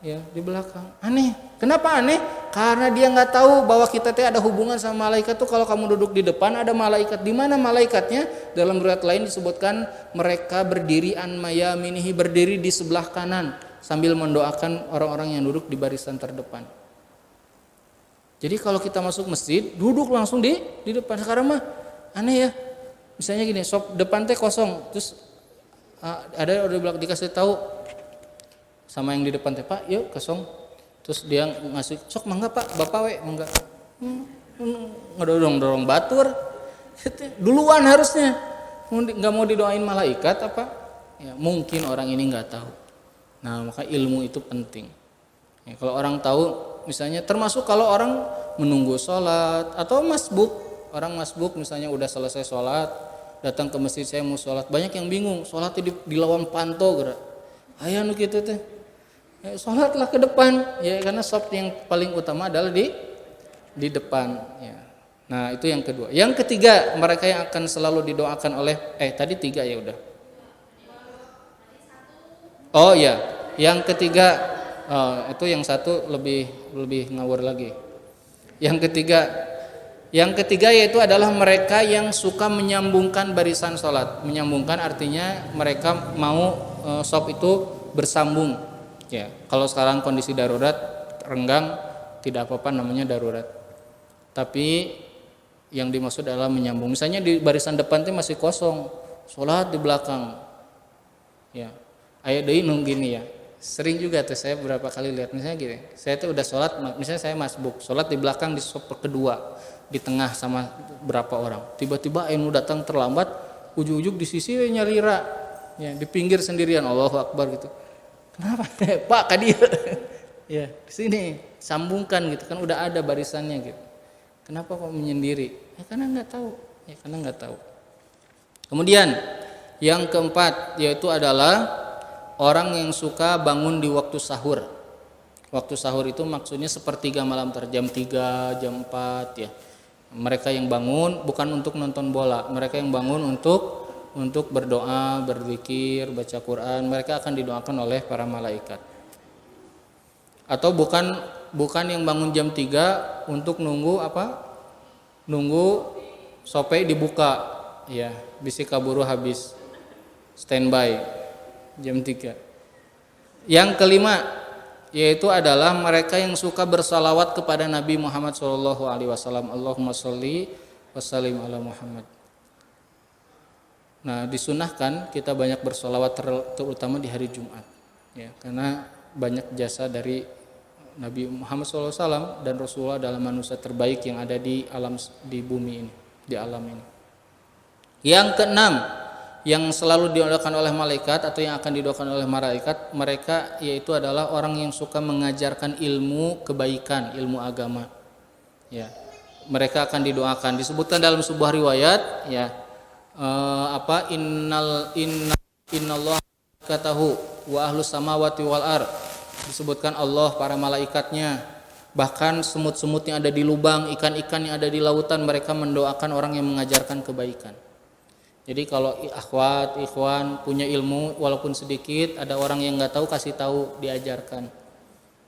Ya, di belakang. Aneh. Kenapa aneh? Karena dia nggak tahu bahwa kita teh ada hubungan sama malaikat tuh. Kalau kamu duduk di depan ada malaikat. Di mana malaikatnya? Dalam riwayat lain disebutkan mereka berdiri an mayaminihi, berdiri di sebelah kanan sambil mendoakan orang-orang yang duduk di barisan terdepan. Jadi kalau kita masuk masjid, duduk langsung di depan. Sekarang mah aneh ya. Misalnya gini, sop depan teh kosong, terus ada udah dikasih tahu sama yang di depan teh, Pak, yuk kosong. Terus dia ngasih, sok mangga Pak, Bapak we mangga. Ngedorong batur. Duluan harusnya. Nggak mau didoain malaikat apa? Ya, mungkin orang ini nggak tahu. Nah, maka ilmu itu penting. Ya, kalau orang tahu, misalnya termasuk kalau orang menunggu sholat atau masbuk, orang masbuk misalnya udah selesai sholat, datang ke masjid, saya mau sholat, banyak yang bingung, sholatnya di lawan panto gerak. Aya nu kitu teh. Ya, sholatlah ke depan, ya, karena sop yang paling utama adalah di depan, ya. Nah, itu yang kedua. Yang ketiga, mereka yang akan selalu didoakan oleh tadi 3 ya udah. Oh ya, yang ketiga, itu yang satu lebih ngawur lagi. Yang ketiga yaitu adalah mereka yang suka menyambungkan barisan sholat. Menyambungkan artinya mereka mau sop itu bersambung. Ya, kalau sekarang kondisi darurat, renggang, tidak apa-apa namanya darurat. Tapi yang dimaksud adalah menyambung. Misalnya di barisan depan itu masih kosong, sholat di belakang. Ya, ayo deui nung gini ya. Sering juga tuh saya beberapa kali lihat. Misalnya gini, saya tuh udah sholat, misalnya saya masbuk, sholat di belakang di sop kedua, di tengah sama berapa orang. Tiba-tiba enu datang terlambat, ujug-ujug di sisi nyarira, ya, di pinggir sendirian, Allahu Akbar gitu. Kenapa? Pak kadia. Ya, di sini sambungkan gitu kan, udah ada barisannya gitu. Kenapa kok menyendiri? Ya karena nggak tahu. Kemudian yang keempat yaitu adalah orang yang suka bangun di waktu sahur. Waktu sahur itu maksudnya sepertiga malam, jam 3, jam 4 ya. Mereka yang bangun bukan untuk nonton bola, mereka yang bangun untuk berdoa, berzikir, baca Quran, mereka akan didoakan oleh para malaikat. Atau bukan yang bangun jam 3 untuk nunggu sope dibuka, ya, bisi kaburu habis standby jam 3. Yang kelima yaitu adalah mereka yang suka bersalawat kepada Nabi Muhammad SAW. Allahumma sholli wa sallim ala Muhammad. Nah, disunahkan kita banyak bersolawat terutama di hari Jumat, ya, karena banyak jasa dari Nabi Muhammad SAW dan Rasulullah adalah manusia terbaik yang ada di bumi ini, di alam ini. Yang keenam yang selalu didoakan oleh malaikat atau yang akan didoakan oleh malaikat, mereka yaitu adalah orang yang suka mengajarkan ilmu kebaikan, ilmu agama. Ya, mereka akan didoakan. Disebutkan dalam sebuah riwayat, ya, innallah katahu wa ahlus samawati wal ard. Disebutkan Allah, para malaikatnya, bahkan semut-semut yang ada di lubang, ikan-ikan yang ada di lautan, mereka mendoakan orang yang mengajarkan kebaikan. Jadi kalau akhwat, ikhwan punya ilmu walaupun sedikit, ada orang yang nggak tahu, kasih tahu, diajarkan,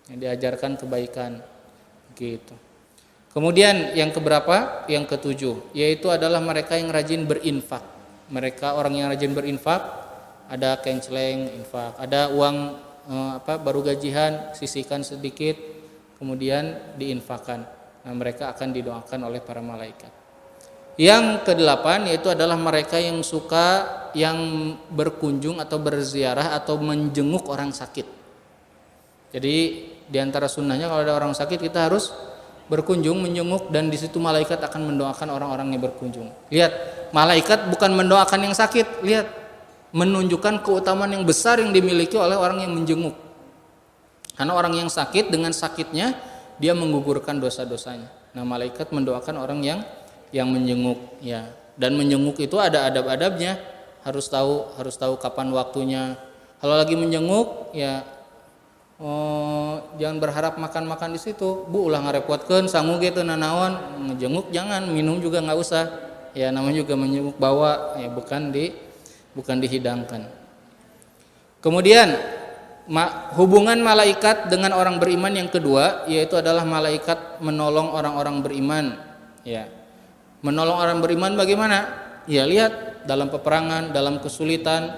diajarkan kebaikan, gitu. Kemudian yang keberapa? Yang ketujuh, yaitu adalah mereka yang rajin berinfak. Mereka orang yang rajin berinfak, ada kenceleng infak, ada uang baru gajian, sisihkan sedikit, kemudian diinfakkan. Nah, mereka akan didoakan oleh para malaikat. Yang kedelapan yaitu adalah mereka yang suka yang berkunjung atau berziarah atau menjenguk orang sakit. Jadi diantara sunnahnya kalau ada orang sakit kita harus berkunjung, menjenguk, dan di situ malaikat akan mendoakan orang-orang yang berkunjung. Lihat, malaikat bukan mendoakan yang sakit, lihat, menunjukkan keutamaan yang besar yang dimiliki oleh orang yang menjenguk. Karena orang yang sakit dengan sakitnya dia menggugurkan dosa-dosanya. Nah, malaikat mendoakan orang yang menjenguk, ya. Dan menjenguk itu ada adab-adabnya, harus tahu kapan waktunya. Kalau lagi menjenguk, ya jangan berharap makan di situ. Bu, ulah ngarepotkeun sangu gitu nanaon, ngejenguk jangan, minum juga nggak usah. Ya, namanya juga menjenguk bawa, ya, bukan dihidangkan. Kemudian hubungan malaikat dengan orang beriman yang kedua yaitu adalah malaikat menolong orang-orang beriman, ya. Menolong orang beriman bagaimana? Ya, lihat, dalam peperangan, dalam kesulitan,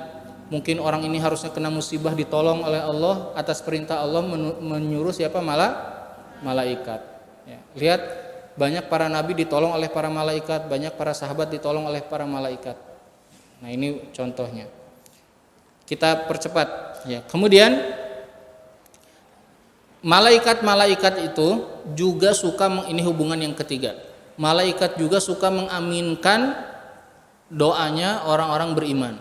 mungkin orang ini harusnya kena musibah, ditolong oleh Allah atas perintah Allah, menyuruh siapa? Malaikat. Ya, lihat, banyak para nabi ditolong oleh para malaikat, banyak para sahabat ditolong oleh para malaikat. Nah, ini contohnya. Kita percepat, ya. Kemudian malaikat-malaikat itu juga suka, ini hubungan yang ketiga. Malaikat juga suka mengaminkan doanya orang-orang beriman.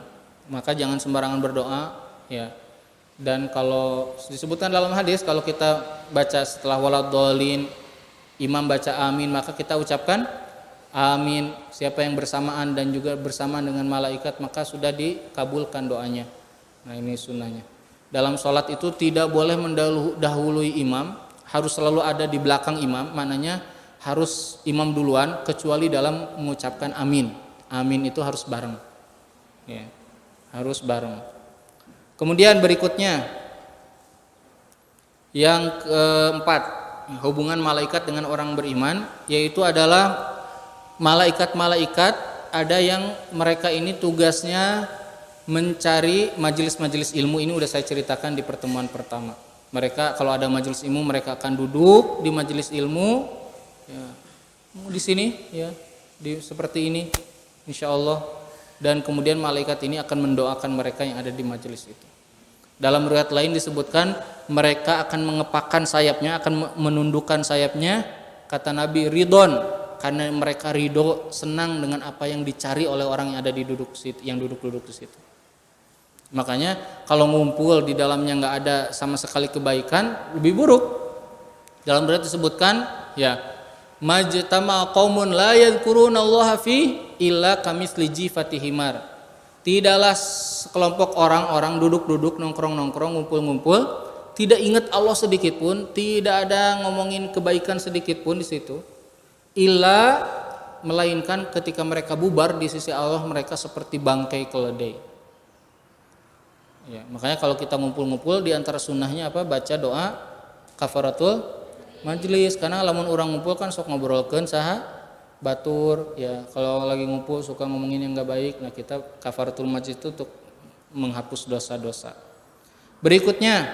Maka jangan sembarangan berdoa, ya. Dan kalau disebutkan dalam hadis, kalau kita baca setelah waladhdallin, imam baca amin, maka kita ucapkan amin. Siapa yang bersamaan dan juga bersamaan dengan malaikat, maka sudah dikabulkan doanya. Nah, ini sunnahnya. Dalam sholat itu tidak boleh mendahului imam, harus selalu ada di belakang imam, maknanya harus imam duluan, kecuali dalam mengucapkan amin. Amin itu harus bareng, ya, harus bareng. Kemudian berikutnya yang keempat, hubungan malaikat dengan orang beriman, yaitu adalah malaikat-malaikat ada yang mereka ini tugasnya mencari majelis-majelis ilmu. Ini udah saya ceritakan di pertemuan pertama. Mereka kalau ada majelis ilmu, mereka akan duduk di majelis ilmu, ya, di sini, ya, seperti ini, insya Allah. Dan kemudian malaikat ini akan mendoakan mereka yang ada di majelis itu. Dalam riwayat lain disebutkan mereka akan mengepakkan sayapnya, akan menundukkan sayapnya, kata Nabi, ridon, karena mereka ridho, senang dengan apa yang dicari oleh orang yang ada di duduk di situ. Makanya kalau ngumpul di dalamnya nggak ada sama sekali kebaikan, lebih buruk. Dalam riwayat disebutkan, ya, majtama qaumun la yadhkurunallaha fi illa kamitsli jifati himar. Tidaklah sekelompok orang-orang duduk-duduk, nongkrong-nongkrong, ngumpul-ngumpul, tidak ingat Allah sedikit pun, tidak ada ngomongin kebaikan sedikit pun di situ, illa, melainkan ketika mereka bubar di sisi Allah mereka seperti bangkai keledai. Ya, makanya kalau kita ngumpul-ngumpul, di antara sunnahnya apa? Baca doa kafaratul majlis. Karena lamun orang ngumpul kan sok ngobrolkeun saha batur, ya. Kalau lagi ngumpul suka ngomongin yang enggak baik, nah kita kafaratul majlis itu untuk menghapus dosa-dosa. Berikutnya,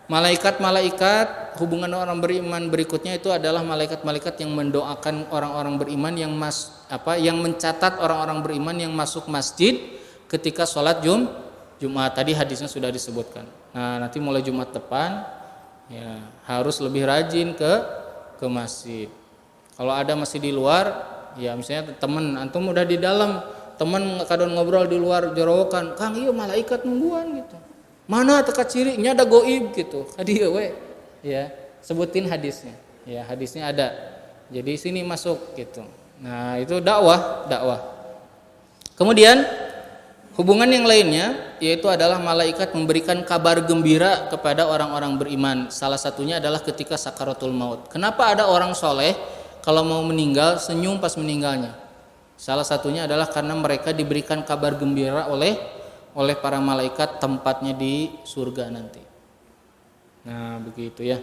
malaikat-malaikat, hubungan orang beriman berikutnya itu adalah malaikat-malaikat yang mendoakan orang-orang beriman yang yang mencatat orang-orang beriman yang masuk masjid ketika sholat Jumat. Tadi hadisnya sudah disebutkan. Nah, nanti mulai Jumat depan, ya, harus lebih rajin ke masjid. Kalau ada masih di luar, ya, misalnya teman antum udah di dalam, teman kadon ngobrol di luar jorowokan, Kang ieu malaikat nungguan gitu. Mana teka ciri nya ada goib gitu. Hadieu we. Ya, sebutin hadisnya. Ya, hadisnya ada. Jadi sini masuk gitu. Nah, itu dakwah. Kemudian hubungan yang lainnya yaitu adalah malaikat memberikan kabar gembira kepada orang-orang beriman. Salah satunya adalah ketika sakaratul maut. Kenapa ada orang soleh kalau mau meninggal senyum pas meninggalnya? Salah satunya adalah karena mereka diberikan kabar gembira oleh para malaikat tempatnya di surga nanti. Nah, begitu ya.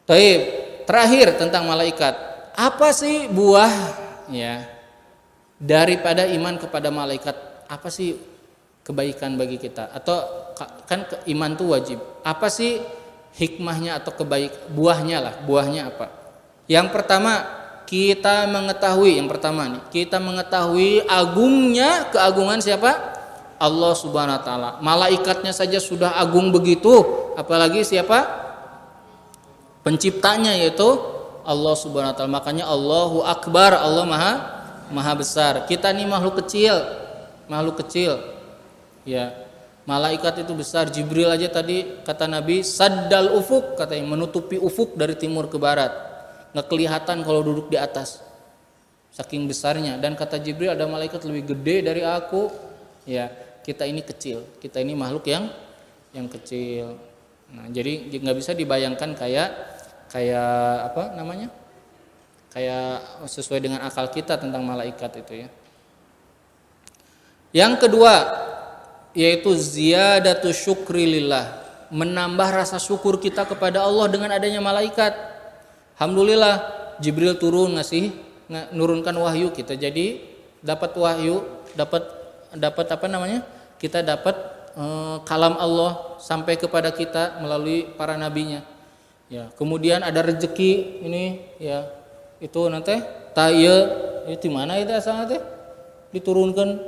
Taib, terakhir tentang malaikat. Apa sih buah ya daripada iman kepada malaikat? Apa sih kebaikan bagi kita? Atau kan iman itu wajib. Apa sih hikmahnya atau buahnya apa? Yang pertama, kita mengetahui keagungan siapa? Allah Subhanahu wa taala. Malaikatnya saja sudah agung begitu, apalagi siapa? Penciptanya yaitu Allah Subhanahu wa taala. Makanya Allahu Akbar, Allah Maha besar. Kita ini makhluk kecil. Ya. Malaikat itu besar. Jibril aja tadi kata Nabi saddal ufuk, katanya menutupi ufuk dari timur ke barat. Nggak kelihatan kalau duduk di atas, saking besarnya. Dan kata Jibril, ada malaikat lebih gede dari aku. Ya, kita ini kecil, kita ini makhluk yang kecil. Nah, jadi nggak bisa dibayangkan kayak apa namanya, kayak sesuai dengan akal kita tentang malaikat itu ya. Yang kedua yaitu ziyadatu syukri lillah, menambah rasa syukur kita kepada Allah dengan adanya malaikat. Alhamdulillah Jibril turun nurunkan wahyu, kita jadi dapat wahyu, dapat apa namanya? Kita dapat kalam Allah sampai kepada kita melalui para nabinya. Ya, kemudian ada rezeki ini ya, itu nanti itu di mana itu asalnya teh? Diturunkan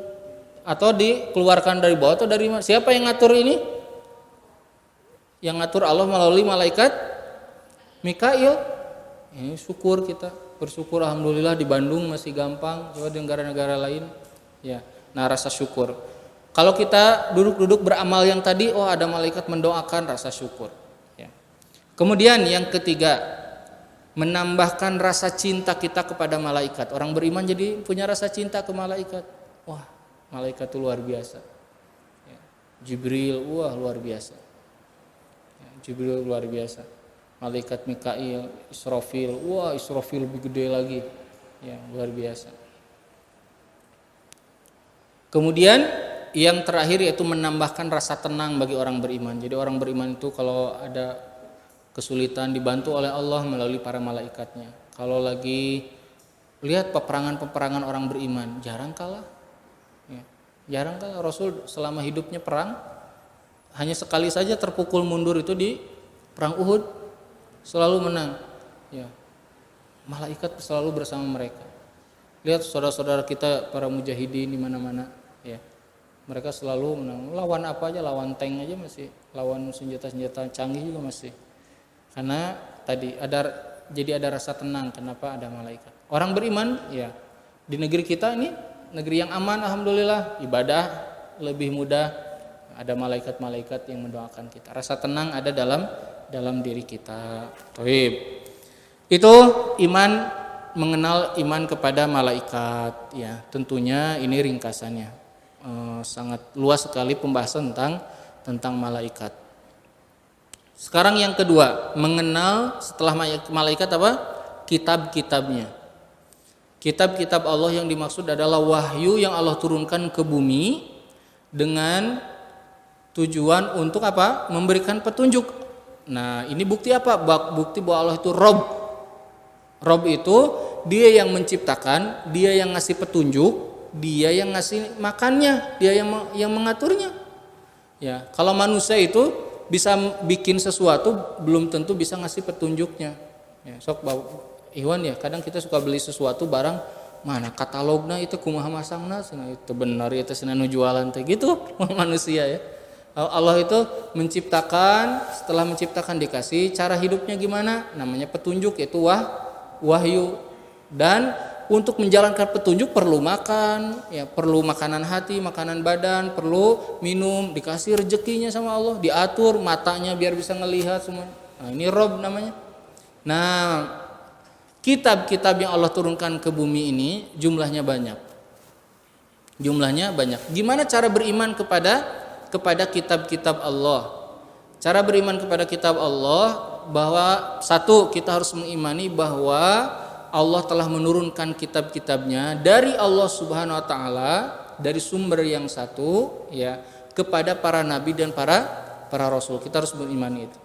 atau dikeluarkan dari bawah atau dari mana? Siapa yang ngatur ini? Yang ngatur Allah melalui malaikat Mikail. Ini syukur, kita bersyukur. Alhamdulillah di Bandung masih gampang, coba di negara-negara lain ya. Nah, rasa syukur. Kalau kita duduk beramal yang tadi, ada malaikat mendoakan, rasa syukur ya. Kemudian yang ketiga, menambahkan rasa cinta kita kepada malaikat. Orang beriman jadi punya rasa cinta ke malaikat. Wah, malaikat itu luar biasa ya. Jibril, luar biasa ya. Jibril luar biasa. Malaikat Mikail, Israfil, Israfil lebih gede lagi, ya luar biasa. Kemudian yang terakhir yaitu menambahkan rasa tenang bagi orang beriman. Jadi orang beriman itu kalau ada kesulitan dibantu oleh Allah melalui para malaikatnya. Kalau lagi lihat peperangan orang beriman, jarang kalah. Ya, jarang kalah. Rasul selama hidupnya perang hanya sekali saja terpukul mundur itu di perang Uhud. Selalu menang ya. Malaikat selalu bersama mereka. Lihat saudara-saudara kita para mujahidin di mana-mana ya. Mereka selalu menang. Lawan apa aja, lawan tank aja masih, lawan senjata-senjata canggih juga masih. Karena tadi jadi ada rasa tenang. Kenapa? Ada malaikat. Orang beriman ya, di negeri kita ini negeri yang aman, alhamdulillah, ibadah lebih mudah. Ada malaikat-malaikat yang mendoakan kita. Rasa tenang ada dalam diri kita. Taib. Itu mengenal iman kepada malaikat ya. Tentunya ini ringkasannya. Sangat luas sekali pembahasan tentang malaikat. Sekarang yang kedua, mengenal setelah malaikat apa? Kitab-kitabnya. Kitab-kitab Allah yang dimaksud adalah wahyu yang Allah turunkan ke bumi dengan tujuan untuk apa? Memberikan petunjuk. Nah, ini bukti apa? Bukti bahwa Allah itu Rob. Rob itu dia yang menciptakan, dia yang ngasih petunjuk, dia yang ngasih makannya, dia yang mengaturnya. Ya, kalau manusia itu bisa bikin sesuatu, belum tentu bisa ngasih petunjuknya. Ya, sok Iwan ya, kadang kita suka beli sesuatu barang, mana katalognya itu kumaha masangna, itu benar itu cenah jualan teh gitu manusia ya. Allah itu menciptakan, setelah menciptakan dikasih cara hidupnya gimana, namanya petunjuk, yaitu wahyu. Dan untuk menjalankan petunjuk perlu makan, ya perlu makanan hati, makanan badan, perlu minum, dikasih rezekinya sama Allah, diatur matanya biar bisa ngelihat semua. Nah, ini Rob namanya. Nah, kitab-kitab yang Allah turunkan ke bumi ini jumlahnya banyak. Jumlahnya banyak. Gimana cara beriman kepada kitab-kitab Allah? Cara beriman kepada kitab Allah bahwa satu, kita harus mengimani bahwa Allah telah menurunkan kitab-kitabnya dari Allah Subhanahu wa taala, dari sumber yang satu, ya, kepada para nabi dan para rasul. Kita harus mengimani itu.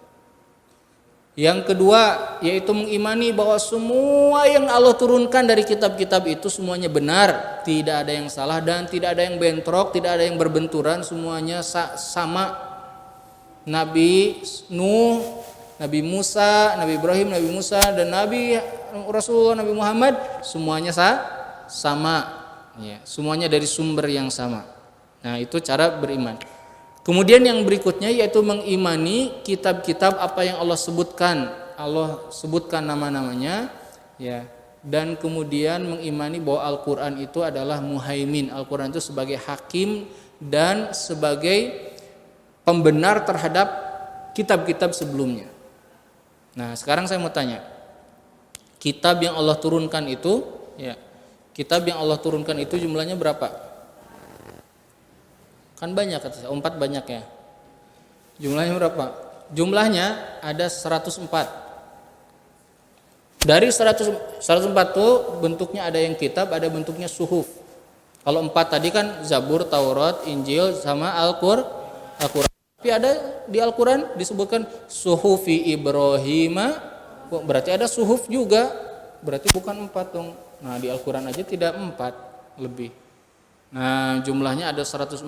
Yang kedua yaitu mengimani bahwa semua yang Allah turunkan dari kitab-kitab itu semuanya benar, tidak ada yang salah dan tidak ada yang bentrok, tidak ada yang berbenturan, semuanya sama. Nabi Nuh, Nabi Musa, Nabi Ibrahim, Nabi Musa dan Nabi Rasulullah Nabi Muhammad semuanya sama, ya, semuanya dari sumber yang sama. Nah, itu cara beriman. Kemudian yang berikutnya yaitu mengimani kitab-kitab apa yang Allah sebutkan nama-namanya, ya, dan kemudian mengimani bahwa Al-Qur'an itu adalah muhaimin. Al-Qur'an itu sebagai hakim dan sebagai pembenar terhadap kitab-kitab sebelumnya. Nah, sekarang saya mau tanya, kitab yang Allah turunkan itu, ya, kitab yang Allah turunkan itu jumlahnya berapa? Kan banyak, kata saya, 4 banyak ya. Jumlahnya berapa? Jumlahnya ada 104. Dari 104 itu bentuknya ada yang kitab, ada bentuknya suhuf. Kalau 4 tadi kan Zabur, Taurat, Injil sama Al-Qur'an. Tapi ada di Al-Qur'an disebutkan suhufi Ibrahim, berarti ada suhuf juga, berarti bukan 4 dong. Nah, di Al-Qur'an aja tidak 4, lebih. Nah, jumlahnya ada 104.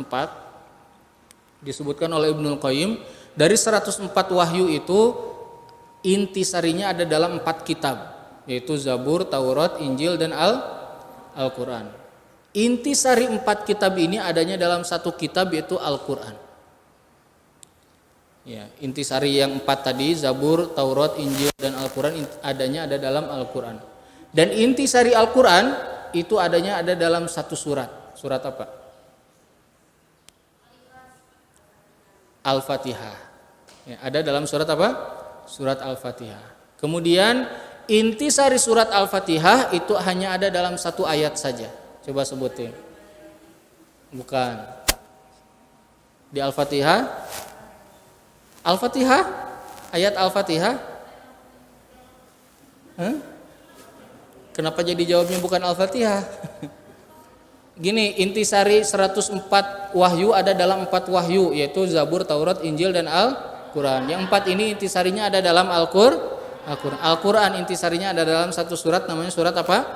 Disebutkan oleh Ibnul Qayyim, dari 104 wahyu itu intisarinya ada dalam 4 kitab, yaitu Zabur, Taurat, Injil dan Al-Qur'an. Intisari 4 kitab ini adanya dalam satu kitab yaitu Al-Qur'an. Ya, intisari yang 4 tadi, Zabur, Taurat, Injil dan Al-Qur'an adanya ada dalam Al-Qur'an. Dan intisari Al-Qur'an itu adanya ada dalam satu surat. Surat apa? Al-Fatihah. Ya, ada dalam surat apa? Surat Al-Fatihah. Kemudian intisari surat Al-Fatihah itu hanya ada dalam satu ayat saja. Coba sebutin. Bukan. Di Al-Fatihah? Al-Fatihah? Ayat Al-Fatihah? Kenapa jadi jawabnya bukan Al-Fatihah? Gini, intisari 104 wahyu ada dalam 4 wahyu, yaitu Zabur, Taurat, Injil dan Al-Qur'an. Yang 4 ini intisarinya ada dalam Al-Qur'an intisarinya ada dalam satu surat, namanya surat apa?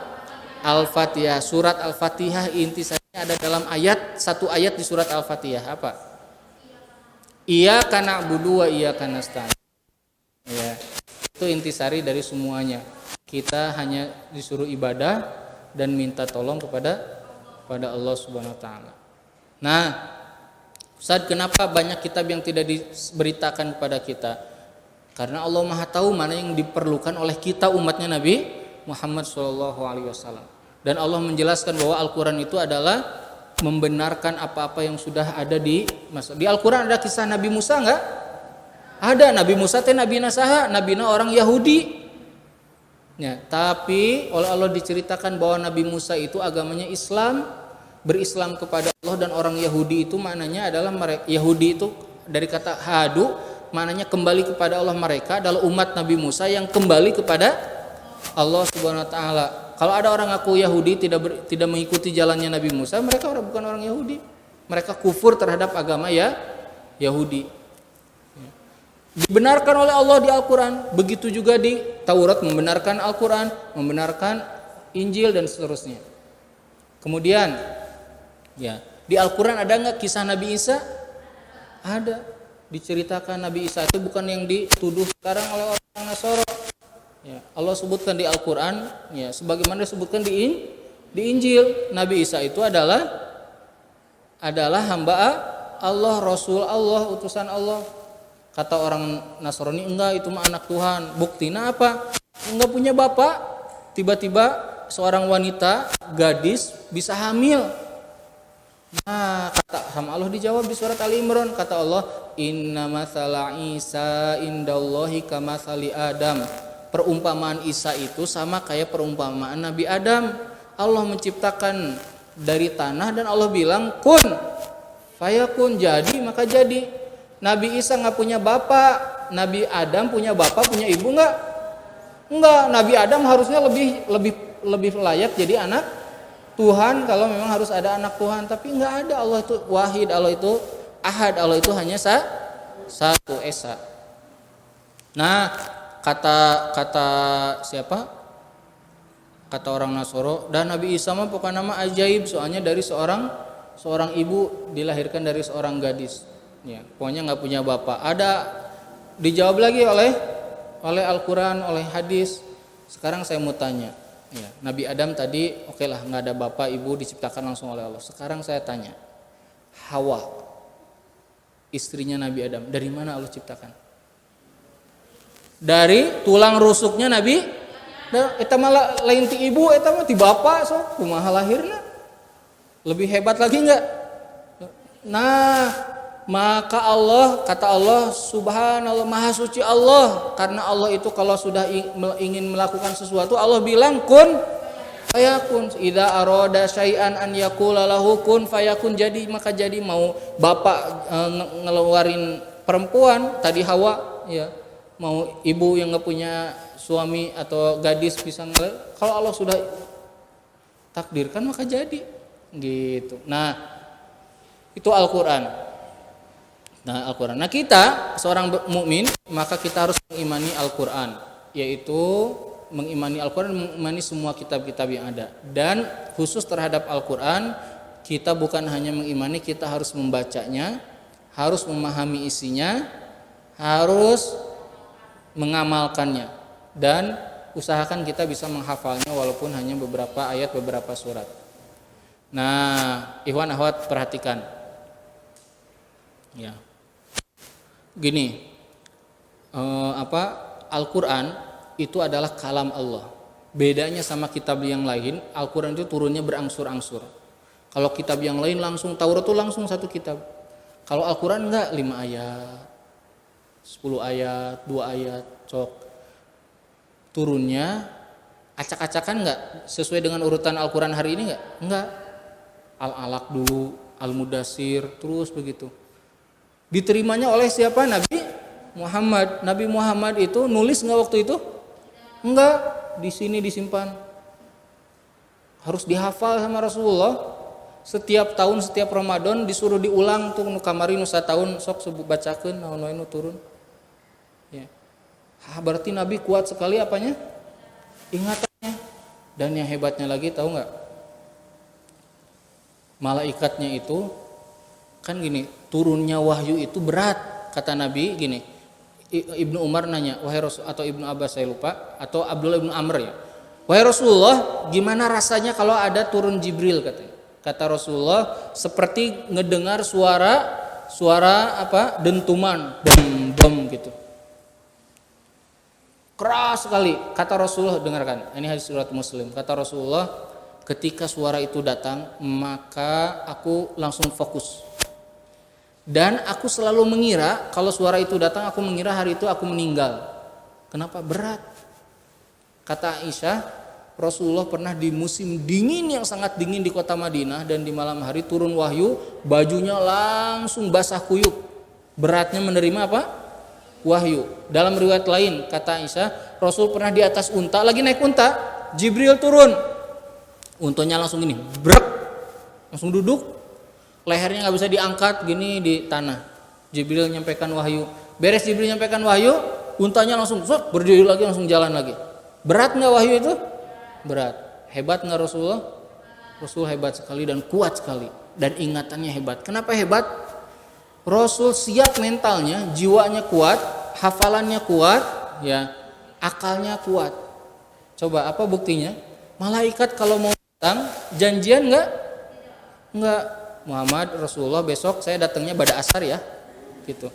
Al-Fatihah. Surat Al-Fatihah intisarinya ada dalam satu ayat di surat Al-Fatihah. Apa? Iyyaka na'budu wa iyyaka nasta'in. Ya, itu intisari dari semuanya. Kita hanya disuruh ibadah dan minta tolong kepada Allah Subhanahu wa taala. Nah, Ustaz, kenapa banyak kitab yang tidak diberitakan kepada kita? Karena Allah Maha tahu mana yang diperlukan oleh kita umatnya Nabi Muhammad SAW. Dan Allah menjelaskan bahwa Al-Qur'an itu adalah membenarkan apa-apa yang sudah ada di Al-Qur'an. Ada kisah Nabi Musa enggak? Ada. Nabi Musa teh nabi nasaha, nabina orang Yahudi. Ya, tapi oleh Allah diceritakan bahwa Nabi Musa itu agamanya Islam, berislam kepada Allah, dan orang Yahudi itu maknanya adalah Yahudi itu dari kata hadu, maknanya kembali kepada Allah. Mereka adalah umat Nabi Musa yang kembali kepada Allah Subhanahu wa taala. Kalau ada orang ngaku Yahudi tidak mengikuti jalannya Nabi Musa, mereka bukan orang Yahudi. Mereka kufur terhadap agama Yahudi. Dibenarkan oleh Allah di Al-Qur'an, begitu juga di Taurat membenarkan Al-Qur'an, membenarkan Injil dan seterusnya. Kemudian, ya, di Al-Qur'an ada enggak kisah Nabi Isa? Ada. Diceritakan Nabi Isa itu bukan yang dituduh sekarang oleh orang Nasara. Ya, Allah sebutkan di Al-Qur'an, ya, sebagaimana disebutkan di Injil, Nabi Isa itu adalah hamba Allah, Rasul Allah, utusan Allah. Kata orang Nasrani, enggak, itu mah anak Tuhan. Buktinya apa? Enggak punya bapak, tiba-tiba seorang wanita gadis bisa hamil. Nah, kata sama Allah dijawab di surat Ali Imran, kata Allah, inna matsala Isa indallahi kamatsali Adam. Perumpamaan Isa itu sama kayak perumpamaan Nabi Adam. Allah menciptakan dari tanah dan Allah bilang kun fayakun, jadi maka jadi. Nabi Isa nggak punya bapak, Nabi Adam punya bapak, punya ibu nggak? Enggak. Nabi Adam harusnya lebih layak jadi anak Tuhan kalau memang harus ada anak Tuhan, tapi nggak ada. Allah itu wahid, Allah itu ahad, Allah itu hanya satu esa. Nah, kata siapa? Kata orang Nasoro, dan Nabi Isa mah pokoknya nama ajaib, soalnya dari seorang ibu dilahirkan dari seorang gadis. Ya, pokoknya nggak punya bapak. Ada dijawab lagi oleh Al-Quran, oleh hadis. Sekarang saya mau tanya, ya, Nabi Adam tadi oke lah nggak ada bapak ibu, diciptakan langsung oleh Allah. Sekarang saya tanya, Hawa istrinya Nabi Adam dari mana Allah ciptakan? Dari tulang rusuknya Nabi. Eta malah lain ti ibu, eta mah ti bapak, so kumaha lahirna? Lebih hebat lagi enggak? Nah, maka Allah, kata Allah, subhanallah, maha suci Allah. Karena Allah itu kalau sudah ingin melakukan sesuatu, Allah bilang kun fayakun. Idza arada syai'an an yaqula lahu kun fayakun, jadi maka jadi. Mau bapak ngeluarin perempuan tadi Hawa, ya, mau ibu yang nggak punya suami atau gadis bisa kalau Allah sudah takdirkan maka jadi gitu. Nah, itu Al-Qur'an. Nah, kita seorang mukmin maka kita harus mengimani Al-Qur'an, yaitu mengimani Al-Qur'an, mengimani semua kitab-kitab yang ada. Dan khusus terhadap Al-Qur'an, kita bukan hanya mengimani, kita harus membacanya, harus memahami isinya, harus mengamalkannya, dan usahakan kita bisa menghafalnya walaupun hanya beberapa ayat, beberapa surat. Nah, ikhwan akhwat perhatikan. Ya. Gini, Al-Qur'an itu adalah kalam Allah. Bedanya sama kitab yang lain, Al-Qur'an itu turunnya berangsur-angsur. Kalau kitab yang lain langsung, Taurat itu langsung satu kitab. Kalau Al-Qur'an enggak, 5 ayat, 10 ayat, 2 ayat, cok. Turunnya acak-acakan enggak sesuai dengan urutan Al-Qur'an hari ini enggak. Al-Alaq dulu, Al-Mudassir, terus begitu. Diterimanya oleh siapa? Nabi Muhammad. Nabi Muhammad itu nulis enggak waktu itu? Enggak, di sini disimpan. Harus dihafal sama Rasulullah. Setiap tahun, setiap Ramadan disuruh diulang tuh nu kamari nu satahun sok sebut bacakeun naon-naon nu turun. Ya. Berarti Nabi kuat sekali apanya? Ingatannya. Dan yang hebatnya lagi tahu nggak? Malaikatnya itu kan gini, turunnya wahyu itu berat, kata Nabi gini. Ibnu Umar nanya, wahai Rasul, atau Ibnu Abbas saya lupa, atau Abdullah bin Amr ya. Wahai Rasulullah, gimana rasanya kalau ada turun Jibril katanya? Kata Rasulullah, seperti ngedengar suara apa? Dentuman, bom gitu. Keras sekali, kata Rasulullah, dengarkan, ini hadis riwayat Muslim. Kata Rasulullah, ketika suara itu datang, maka aku langsung fokus. Dan aku selalu mengira, kalau suara itu datang, aku mengira hari itu aku meninggal. Kenapa? Berat. Kata Aisyah, Rasulullah pernah di musim dingin yang sangat dingin di kota Madinah, dan di malam hari turun wahyu, bajunya langsung basah kuyup. Beratnya menerima apa? Wahyu. Dalam riwayat lain kata Aisyah, Rasul pernah di atas unta, lagi naik unta, Jibril turun, untanya langsung gini, brek, langsung duduk, lehernya nggak bisa diangkat gini di tanah. Jibril nyampaikan wahyu, beres Jibril nyampaikan wahyu, untanya langsung berdiri lagi, langsung jalan lagi. Berat nggak wahyu itu? Berat. Hebat nggak Rasulullah? Rasul hebat sekali dan kuat sekali, dan ingatannya hebat. Kenapa hebat? Rasul siap mentalnya, jiwanya kuat, hafalannya kuat, ya, akalnya kuat. Coba apa buktinya? Malaikat kalau mau datang, janjian enggak? Enggak. Muhammad, Rasulullah besok saya datangnya pada asar ya, gitu.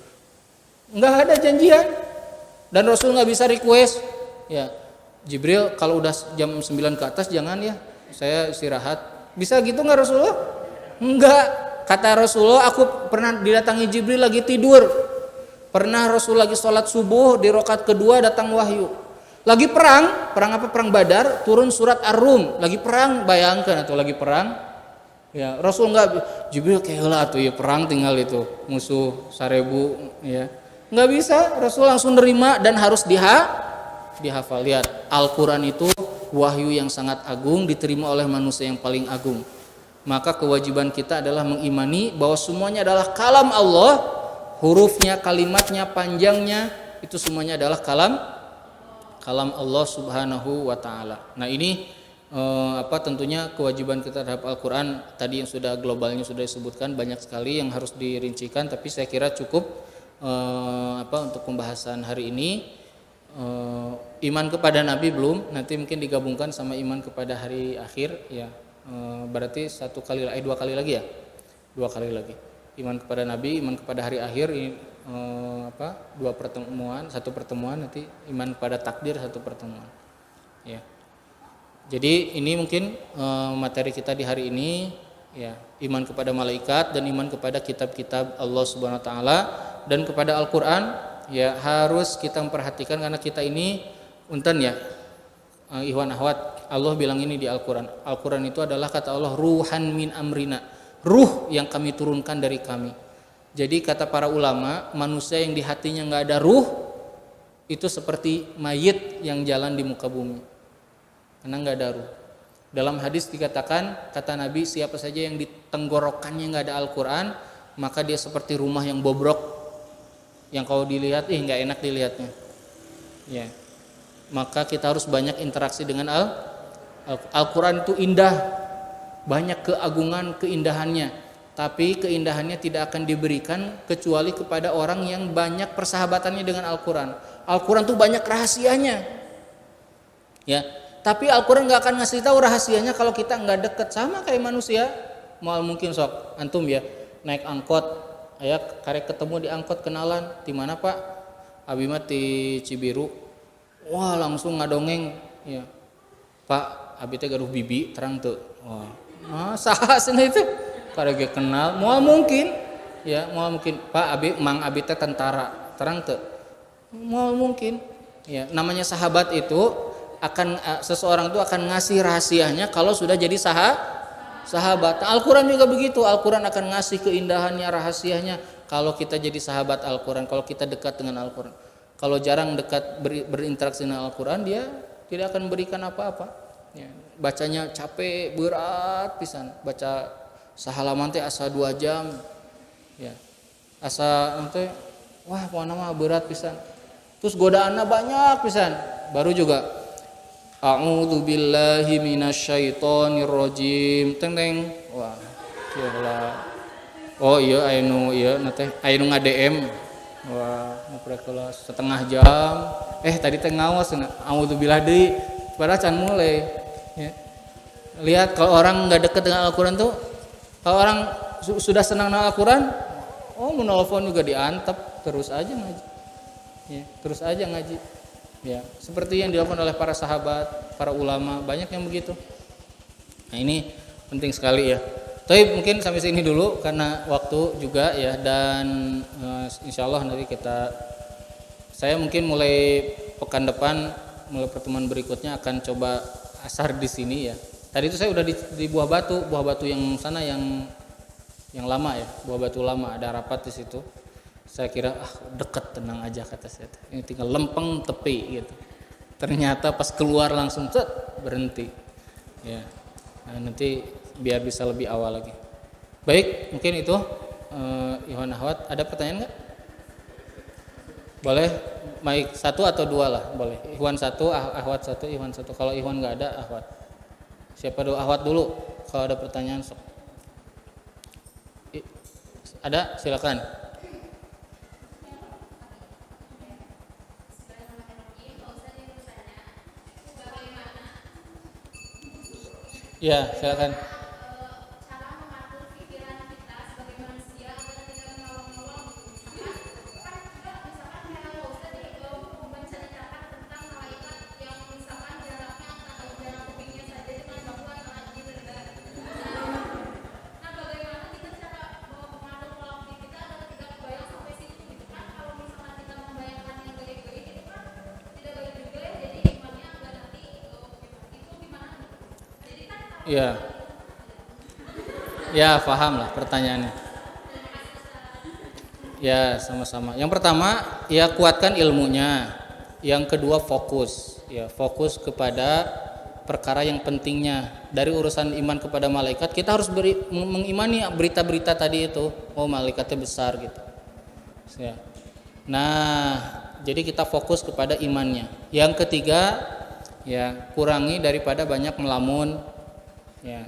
Enggak ada janjian. Dan Rasul enggak bisa request, ya. Jibril kalau udah jam 9 ke atas jangan ya, saya istirahat. Bisa gitu nggak Rasulullah? Enggak. Kata Rasulullah, aku pernah didatangi Jibril lagi tidur. Pernah Rasul lagi sholat subuh di rakaat kedua datang wahyu. Lagi perang apa? Perang Badar, turun surat Ar-Rum. Lagi perang, bayangkan atau lagi perang. Ya, Rasul enggak, Jibril kayak tuh ya perang tinggal itu musuh 1000 ya. Enggak bisa, Rasul langsung nerima dan harus dihafal. Lihat, Al-Qur'an itu wahyu yang sangat agung, diterima oleh manusia yang paling agung. Maka kewajiban kita adalah mengimani bahwa semuanya adalah kalam Allah, hurufnya, kalimatnya, panjangnya itu semuanya adalah kalam Allah Subhanahu wa taala. Nah, ini tentunya kewajiban kita terhadap Al-Qur'an tadi yang sudah globalnya sudah disebutkan, banyak sekali yang harus dirincikan, tapi saya kira cukup untuk pembahasan hari ini. Iman kepada Nabi belum, nanti mungkin digabungkan sama iman kepada hari akhir ya. Berarti dua kali lagi ya. 2 kali lagi. Iman kepada Nabi, iman kepada hari akhir, satu pertemuan, nanti iman kepada takdir, satu pertemuan. Ya. Jadi ini mungkin materi kita di hari ini ya, iman kepada malaikat dan iman kepada kitab-kitab Allah Subhanahu wa taala dan kepada Al-Qur'an ya, harus kita memperhatikan karena kita ini unten ya. Ikhwan akhwat, Allah bilang ini di Al-Qur'an. Al-Qur'an itu adalah kata Allah ruhan min amrina, ruh yang kami turunkan dari kami. Jadi kata para ulama, manusia yang di hatinya enggak ada ruh itu seperti mayit yang jalan di muka bumi. Karena enggak ada ruh. Dalam hadis dikatakan, kata Nabi, siapa saja yang di tenggorokannya enggak ada Al-Qur'an, maka dia seperti rumah yang bobrok, yang kalau dilihat enggak enak dilihatnya. Ya. Maka kita harus banyak interaksi dengan Al-Qur'an itu indah, banyak keagungan keindahannya, tapi keindahannya tidak akan diberikan kecuali kepada orang yang banyak persahabatannya dengan Al-Qur'an. Al-Qur'an itu banyak rahasianya. Ya. Tapi Al-Qur'an nggak akan ngasih tahu rahasianya kalau kita nggak deket, sama kayak manusia. Mau mungkin sok antum ya naik angkot, ya karek ketemu di angkot kenalan, di mana Pak? Abi mah di Cibiru. Wah langsung ngadongeng, ya Pak Abi teh gaduh bibi terang tuh. Wah, saha cenah itu? Karek kenal, mau mungkin Pak Abi Mang Abi teh tentara terang tuh. Mau mungkin, ya namanya sahabat itu seseorang itu akan ngasih rahasianya kalau sudah jadi sahabat. Al-Qur'an juga begitu. Al-Qur'an akan ngasih keindahannya, rahasianya kalau kita jadi sahabat Al-Qur'an, kalau kita dekat dengan Al-Qur'an. Kalau jarang dekat berinteraksi dengan Al-Qur'an, dia tidak akan memberikan apa-apa. Ya, bacanya capek, berat pisan. Baca sahalaman teh asa 2 jam. Ya. Asa teh wah pokona mah berat pisan. Terus godaanna banyak pisan. Baru juga a'udzu billahi minasyaitonir rajim. Teng. Wah, gila. Oh iya anu teh anu ngadm. Wah, ngoprek kelas setengah jam. Tadi teh ngaos a'udzu billahi deui padahal can mulai. Ya. Lihat kalau orang enggak dekat dengan Al-Qur'an tuh, kalau orang sudah senang dengan Al-Qur'an, mau nelpon juga diantep, terus aja ngaji. Ya, terus aja ngaji. Ya, seperti yang dilakukan oleh para sahabat, para ulama, banyak yang begitu. Nah, ini penting sekali ya. Tapi mungkin sampai sini dulu karena waktu juga ya, dan insya Allah nanti saya mungkin mulai pekan depan, mulai pertemuan berikutnya akan coba asar di sini ya. Tadi itu saya udah di Buah Batu yang sana yang lama ya, Buah Batu lama, ada rapat di situ. Saya kira deket, tenang aja kata saya. Ini tinggal lempeng tepi gitu. Ternyata pas keluar langsung berhenti. Ya. Nah, nanti biar bisa lebih awal lagi. Baik, mungkin itu Ikhwan Akhwat, ada pertanyaan enggak? Boleh baik 1 atau 2 lah, boleh. Ikhwan 1, Akhwat 1, Ikhwan 1. Kalau Ikhwan enggak ada, Akhwat. Siapa dulu? Akhwat dulu. Kalau ada pertanyaan sok. Ada, silakan. Ya, silakan. Ya, ya paham lah pertanyaannya. Ya, sama-sama. Yang pertama, ya kuatkan ilmunya. Yang kedua, fokus. Ya, fokus kepada perkara yang pentingnya. Dari urusan iman kepada malaikat, kita harus mengimani berita-berita tadi itu. Oh, malaikatnya besar gitu. Ya. Nah, jadi kita fokus kepada imannya. Yang ketiga, ya kurangi daripada banyak melamun, ya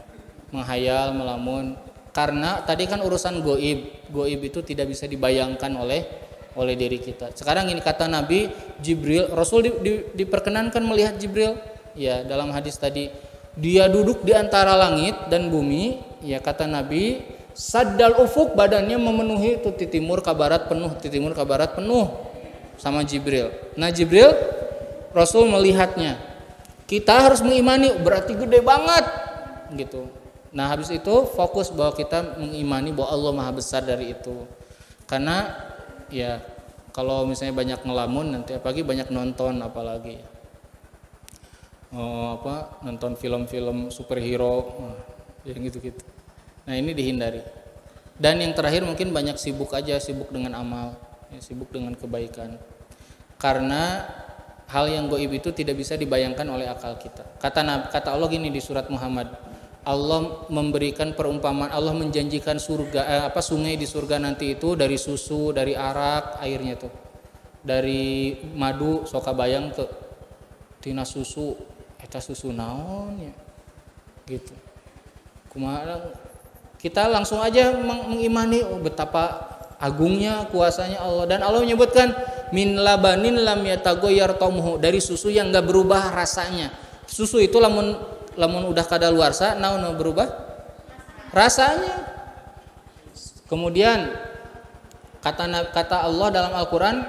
menghayal, melamun. Karena tadi kan urusan goib itu tidak bisa dibayangkan oleh diri kita. Sekarang ini kata Nabi Jibril, Rasul diperkenankan melihat Jibril. Ya dalam hadis tadi dia duduk di antara langit dan bumi. Ya kata Nabi saddal ufuk, badannya memenuhi itu timur ke barat penuh sama Jibril. Nah Jibril Rasul melihatnya. Kita harus mengimani berarti gede banget gitu. Nah habis itu fokus bahwa kita mengimani bahwa Allah maha besar dari itu. Karena ya kalau misalnya banyak ngelamun nanti apalagi banyak nonton apalagi nonton film-film superhero yang gitu-gitu. Nah ini dihindari. Dan yang terakhir mungkin banyak sibuk dengan amal, ya, sibuk dengan kebaikan. Karena hal yang gaib itu tidak bisa dibayangkan oleh akal kita. Kata Allah gini di surat Muhammad. Allah memberikan perumpamaan, Allah menjanjikan sungai di surga nanti itu dari susu, dari arak airnya tuh, dari madu, soka bayang tuh, tina susu, eta susu naon ya, gitu. Kumaha kita langsung aja mengimani betapa agungnya kuasanya Allah, dan Allah menyebutkan min labanin lam yataghayyar ta'muhu, dari susu yang enggak berubah rasanya. Susu itu lamun udah kadaluarsa naon berubah rasanya. Kemudian kata Allah dalam Al-Qur'an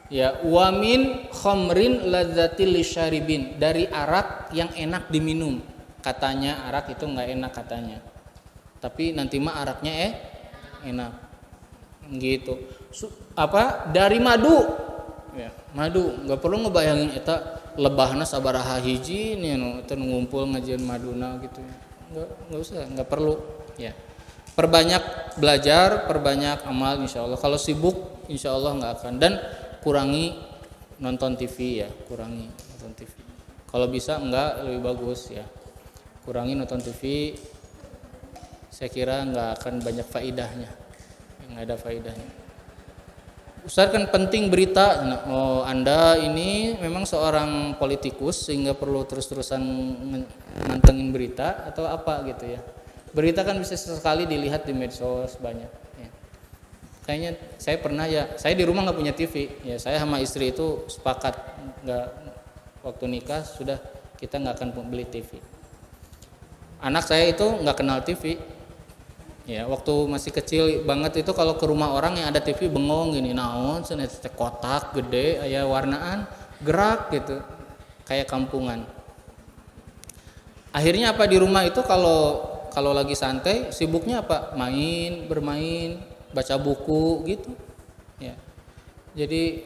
ya wa min khamrin ladzatil lisyaribin, dari arak yang enak diminum. Katanya arak itu enggak enak katanya. Tapi nanti mah araknya enak. Gitu. Dari madu. Ya, madu enggak perlu ngebayangin eta lebahna sabaraha hiji nih itu ngumpul ngajian maduna gitu ya. Enggak usah, enggak perlu ya. Perbanyak belajar, perbanyak amal insyaallah. Kalau sibuk insyaallah enggak akan, dan kurangi nonton TV ya, kurangi nonton TV. Kalau bisa enggak lebih bagus ya. Kurangi nonton TV. Saya kira enggak akan banyak faidahnya. Enggak ada faidahnya. Ustaz kan penting berita. Oh, Anda ini memang seorang politikus sehingga perlu terus-terusan mantengin berita atau apa gitu ya. Berita kan bisa sesekali dilihat di medsos banyak ya. Kayaknya saya pernah ya, saya di rumah nggak punya TV ya, saya sama istri itu sepakat nggak, waktu nikah sudah kita nggak akan beli TV. Anak saya itu nggak kenal TV. Ya, waktu masih kecil banget itu kalau ke rumah orang yang ada TV bengong gini, naon cenah kotak gede aya warnaan gerak gitu. Kayak kampungan. Akhirnya apa di rumah itu kalau lagi santai sibuknya apa? Bermain, baca buku gitu. Ya. Jadi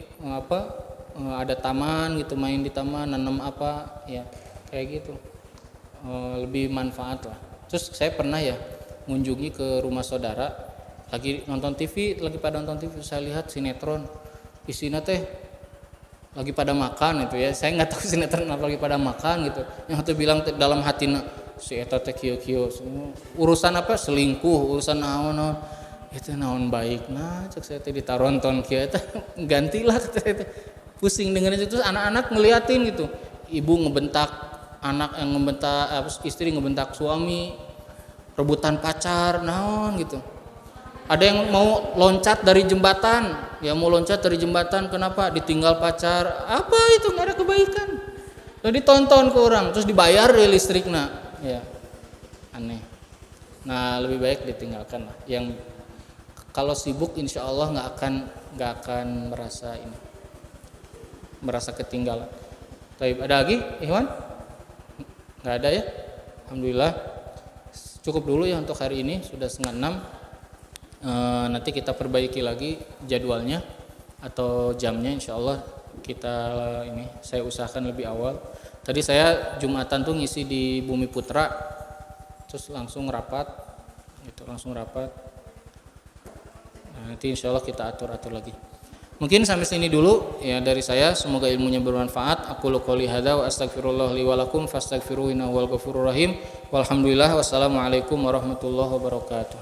ada taman gitu, main di taman, nanam apa ya, kayak gitu. Lebih manfaat lah. Terus saya pernah ya mengunjungi ke rumah saudara lagi nonton TV, saya lihat sinetron, isinya teh lagi pada makan itu ya, saya nggak tahu sinetron apa lagi pada makan gitu, yang satu bilang dalam hatinya si eta teh kieu urusan apa selingkuh, urusan naon itu naon baik, nah cek saya teh ditaronton kieu eta gantilah kata pusing dengerin itu. Anak-anak ngeliatin gitu, ibu ngebentak anak, yang ngebentak istri ngebentak suami, rebutan pacar, naon gitu. Ada yang mau loncat dari jembatan, kenapa? Ditinggal pacar, apa itu, nggak ada kebaikan. Lalu ditonton ke orang, terus dibayar dari listriknya, ya aneh. Nah lebih baik ditinggalkan lah. Yang kalau sibuk, insya Allah nggak akan merasa ketinggalan. Tapi ada lagi, Iwan? Nggak ada ya? Alhamdulillah. Cukup dulu ya untuk hari ini, sudah 5:30. Nanti kita perbaiki lagi jadwalnya atau jamnya, insya Allah saya usahakan lebih awal. Tadi saya Jumatan tuh ngisi di Bumi Putra terus langsung rapat gitu, langsung rapat. Nah, nanti insya Allah kita atur lagi. Mungkin sampai sini dulu ya dari saya, semoga ilmunya bermanfaat. Aku qouli hadza wa astaghfirullah li wa lakum fastaghfiruhu innahu huwal ghafurur rahim. Walhamdulillah, wassalamualaikum warahmatullahi wabarakatuh.